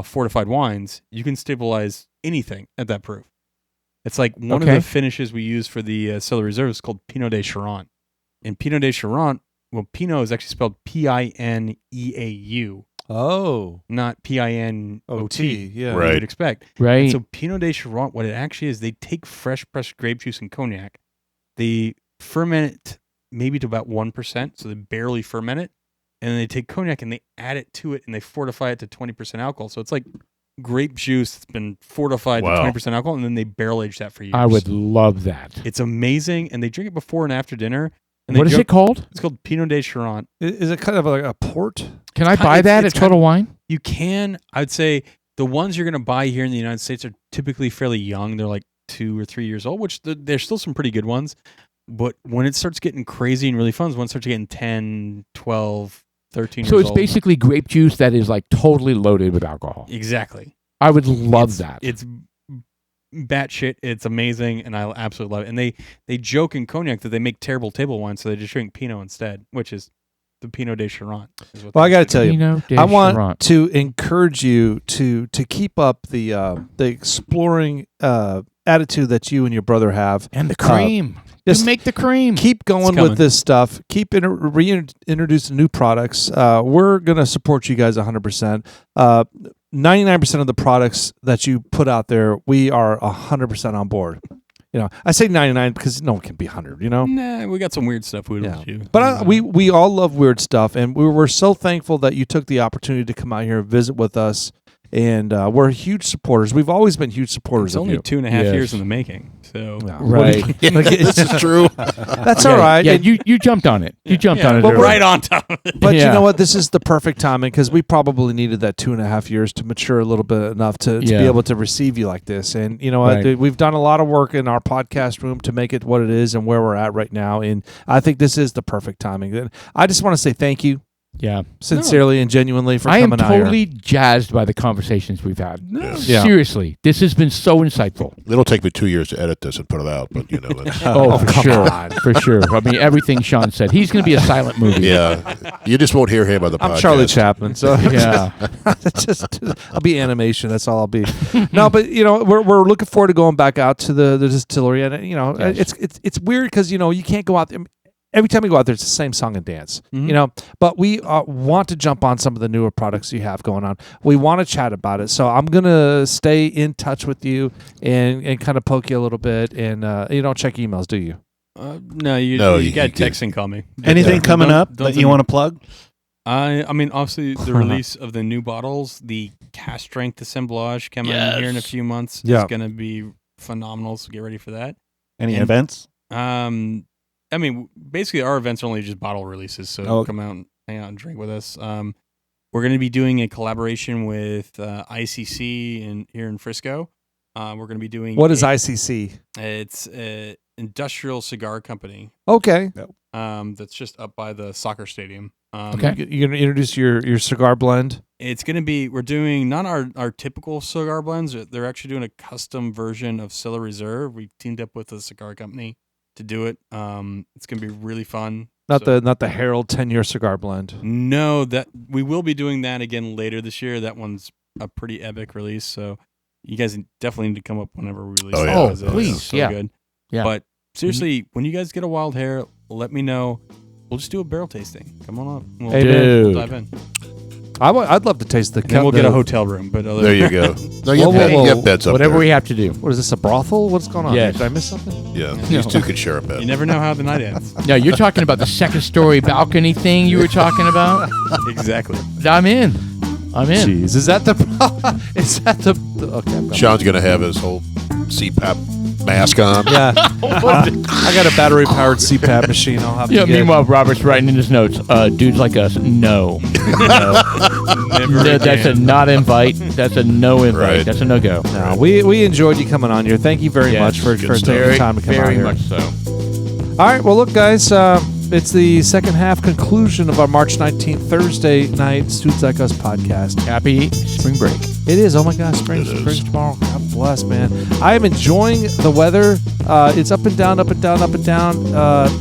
fortified wines, you can stabilize anything at that proof. It's like one of Okay. the finishes we use for the Cellar Reserve is called Pinot de Charente. And Pinot de Charente, well, Pinot is actually spelled Pineau, not Pinot, yeah. Right. you would expect. Right. And so Pinot de Charente, what it actually is, they take fresh pressed grape juice and cognac, they ferment it maybe to about 1%, so they barely ferment it, and then they take cognac and they add it to it and they fortify it to 20% alcohol. So it's like grape juice that's been fortified Wow. to 20% alcohol, and then they barrel age that for years. I would love that. It's amazing, and they drink it before and after dinner. And What is it called? It's called Pinot de Charente. Is it kind of like a port? Can I It's buy kind- that it's at Total Wine? You can, I'd say, the ones you're going to buy here in the United States are typically fairly young. They're like 2 or 3 years old, which there's still some pretty good ones. But when it starts getting crazy and really fun is when it starts getting 10, 12, 13 So years it's old. basically grape juice that is like totally loaded with alcohol. Exactly. I would love that. It's batshit. It's amazing, and I absolutely love it. And they joke in cognac that they make terrible table wine, so they just drink Pinot instead, which is the Pinot de Charente. Well, I got to tell you, Pinot de I want Charente. to encourage you to keep up the exploring attitude that you and your brother have. And the cream. just you make the cream. Keep going coming. with this stuff. Keep reintroducing new products. We're going to support you guys 100%. 99% of the products that you put out there, we are 100% on board. You know, I say 99 because no one can be 100, you know? Nah, we got some weird stuff we Yeah. do. But we all love weird stuff, and we're so thankful that you took the opportunity to come out here and visit with us. And we're huge supporters. We've always been huge supporters It's of only you. 2.5 Yes. years in the making. So Yeah. Right. This is true. That's all right. Yeah, And- you jumped on it. You jumped on it. But early. right on top of it. But you Yeah. know what? This is the perfect timing because we probably needed that 2.5 years to mature a little bit enough to Yeah. be able to receive you like this. And you know what? Right. We've done a lot of work in our podcast room to make it what it is and where we're at right now. And I think this is the perfect timing. And I just want to say thank you Yeah. sincerely and genuinely for I am coming out here. totally jazzed by the conversations we've had. Yeah. Seriously, this has been so insightful. It'll take me 2 years to edit this and put it out, but you know, that's, Oh, for come sure. on. For sure. I mean, everything Sean said. He's going to be a silent movie. yeah, you just won't hear him on the podcast. I'm Charlie Chaplin, so Yeah. just I'll be animation. That's all I'll be. No, but you know we're looking forward to going back out to the distillery, and you know Yes. it's weird because you know you can't go out there. every time we go out there, it's the same song and dance, you know. But we want to jump on some of the newer products you have going on. We want to chat about it. So I'm gonna stay in touch with you and kind of poke you a little bit. And you don't check emails, do you? No, you got to text and call me. Anything coming up that you want to plug? I mean, obviously, the release of the new bottles, the cast strength assemblage coming in here in a few months is going to be phenomenal. So get ready for that. Any events? I mean, basically, our events are only just bottle releases. So come out and hang out and drink with us. We're going to be doing a collaboration with ICC here in Frisco. We're going to be doing. What is ICC? It's an industrial cigar company. Okay. That's just up by the soccer stadium. Okay. You're going to introduce your cigar blend? It's going to be, we're doing not our typical cigar blends. They're actually doing a custom version of Silla Reserve. We teamed up with a cigar company to do it. It's going to be really fun. Not the Herald 10-year cigar blend. No, that we will be doing that again later this year. That one's a pretty epic release. So you guys definitely need to come up whenever we release it. Oh, please. It's so yeah. good. Yeah. But seriously, when you guys get a wild hair, let me know. We'll just do a barrel tasting. Come on up. We'll dive in. I'd love to taste the. Then we'll get a hotel room. But There you go. No, you have beds up Whatever there. we have to do. What is this, a brothel? What's going on? Yes. Did I miss something? Yeah, these two could share a bed. You never know how the night ends. No, you're talking about the second story balcony thing you were talking about? Exactly. I'm in. Jeez, is that the? Okay. I'm Sean's going to have his whole CPAP mask on. Yeah. I got a battery-powered CPAP machine. I'll have to get. Meanwhile, Robert's writing in his notes, dudes like us, no. That's a not invite. That's a no invite. Right. That's a no-go. No, we enjoyed you coming on here. Thank you very much for taking the time to come out very here. much so. All right, well, look, guys, it's the second half conclusion of our March 19th, Thursday night Dudes Like Us podcast. Happy spring break. It is. Oh, my gosh, spring tomorrow. God bless, man. I am enjoying the weather. It's up and down, up and down, up and down. God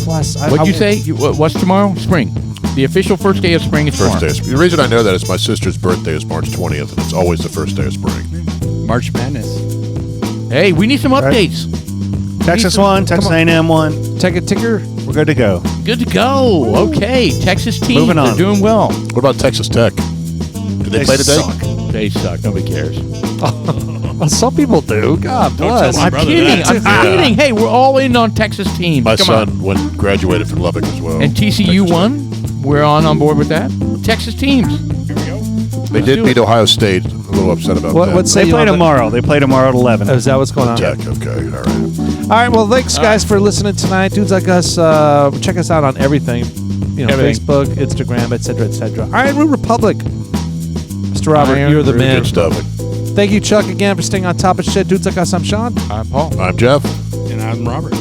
bless. What'd you say? What's tomorrow? Spring. The official first day of spring is First tomorrow. day of spring. The reason I know that is my sister's birthday is March 20th, and it's always the first day of spring. March Madness. Hey, we need some updates. Texas one, Texas A&M one. Take a ticker. We're good to go. Good to go. Okay, Texas team. Moving on. They're doing well. What about Texas Tech? Did they play today? Suck. They suck. Nobody cares. Well, some people do. God bless. tell my I'm brother kidding. that. I'm kidding. Hey, we're all in on Texas teams. My Come son graduated from Lubbock as well. on. And TCU won. We're on board with that. Texas teams. They did beat Ohio State. A little upset about that. What's They play tomorrow. They play tomorrow at 11. Is that what's going on? Tech? Okay, all right. All right, well, thanks, guys, for listening tonight. Dudes Like Us, check us out on everything. Everything. Facebook, Instagram, etc., etc. Ironroot Republic. Mr. Robert, you're the man. Good stuff. Thank you, Chuck, again, for staying on top of shit. Dudes Like Us, I'm Sean. I'm Paul. I'm Jeff. And I'm Robert.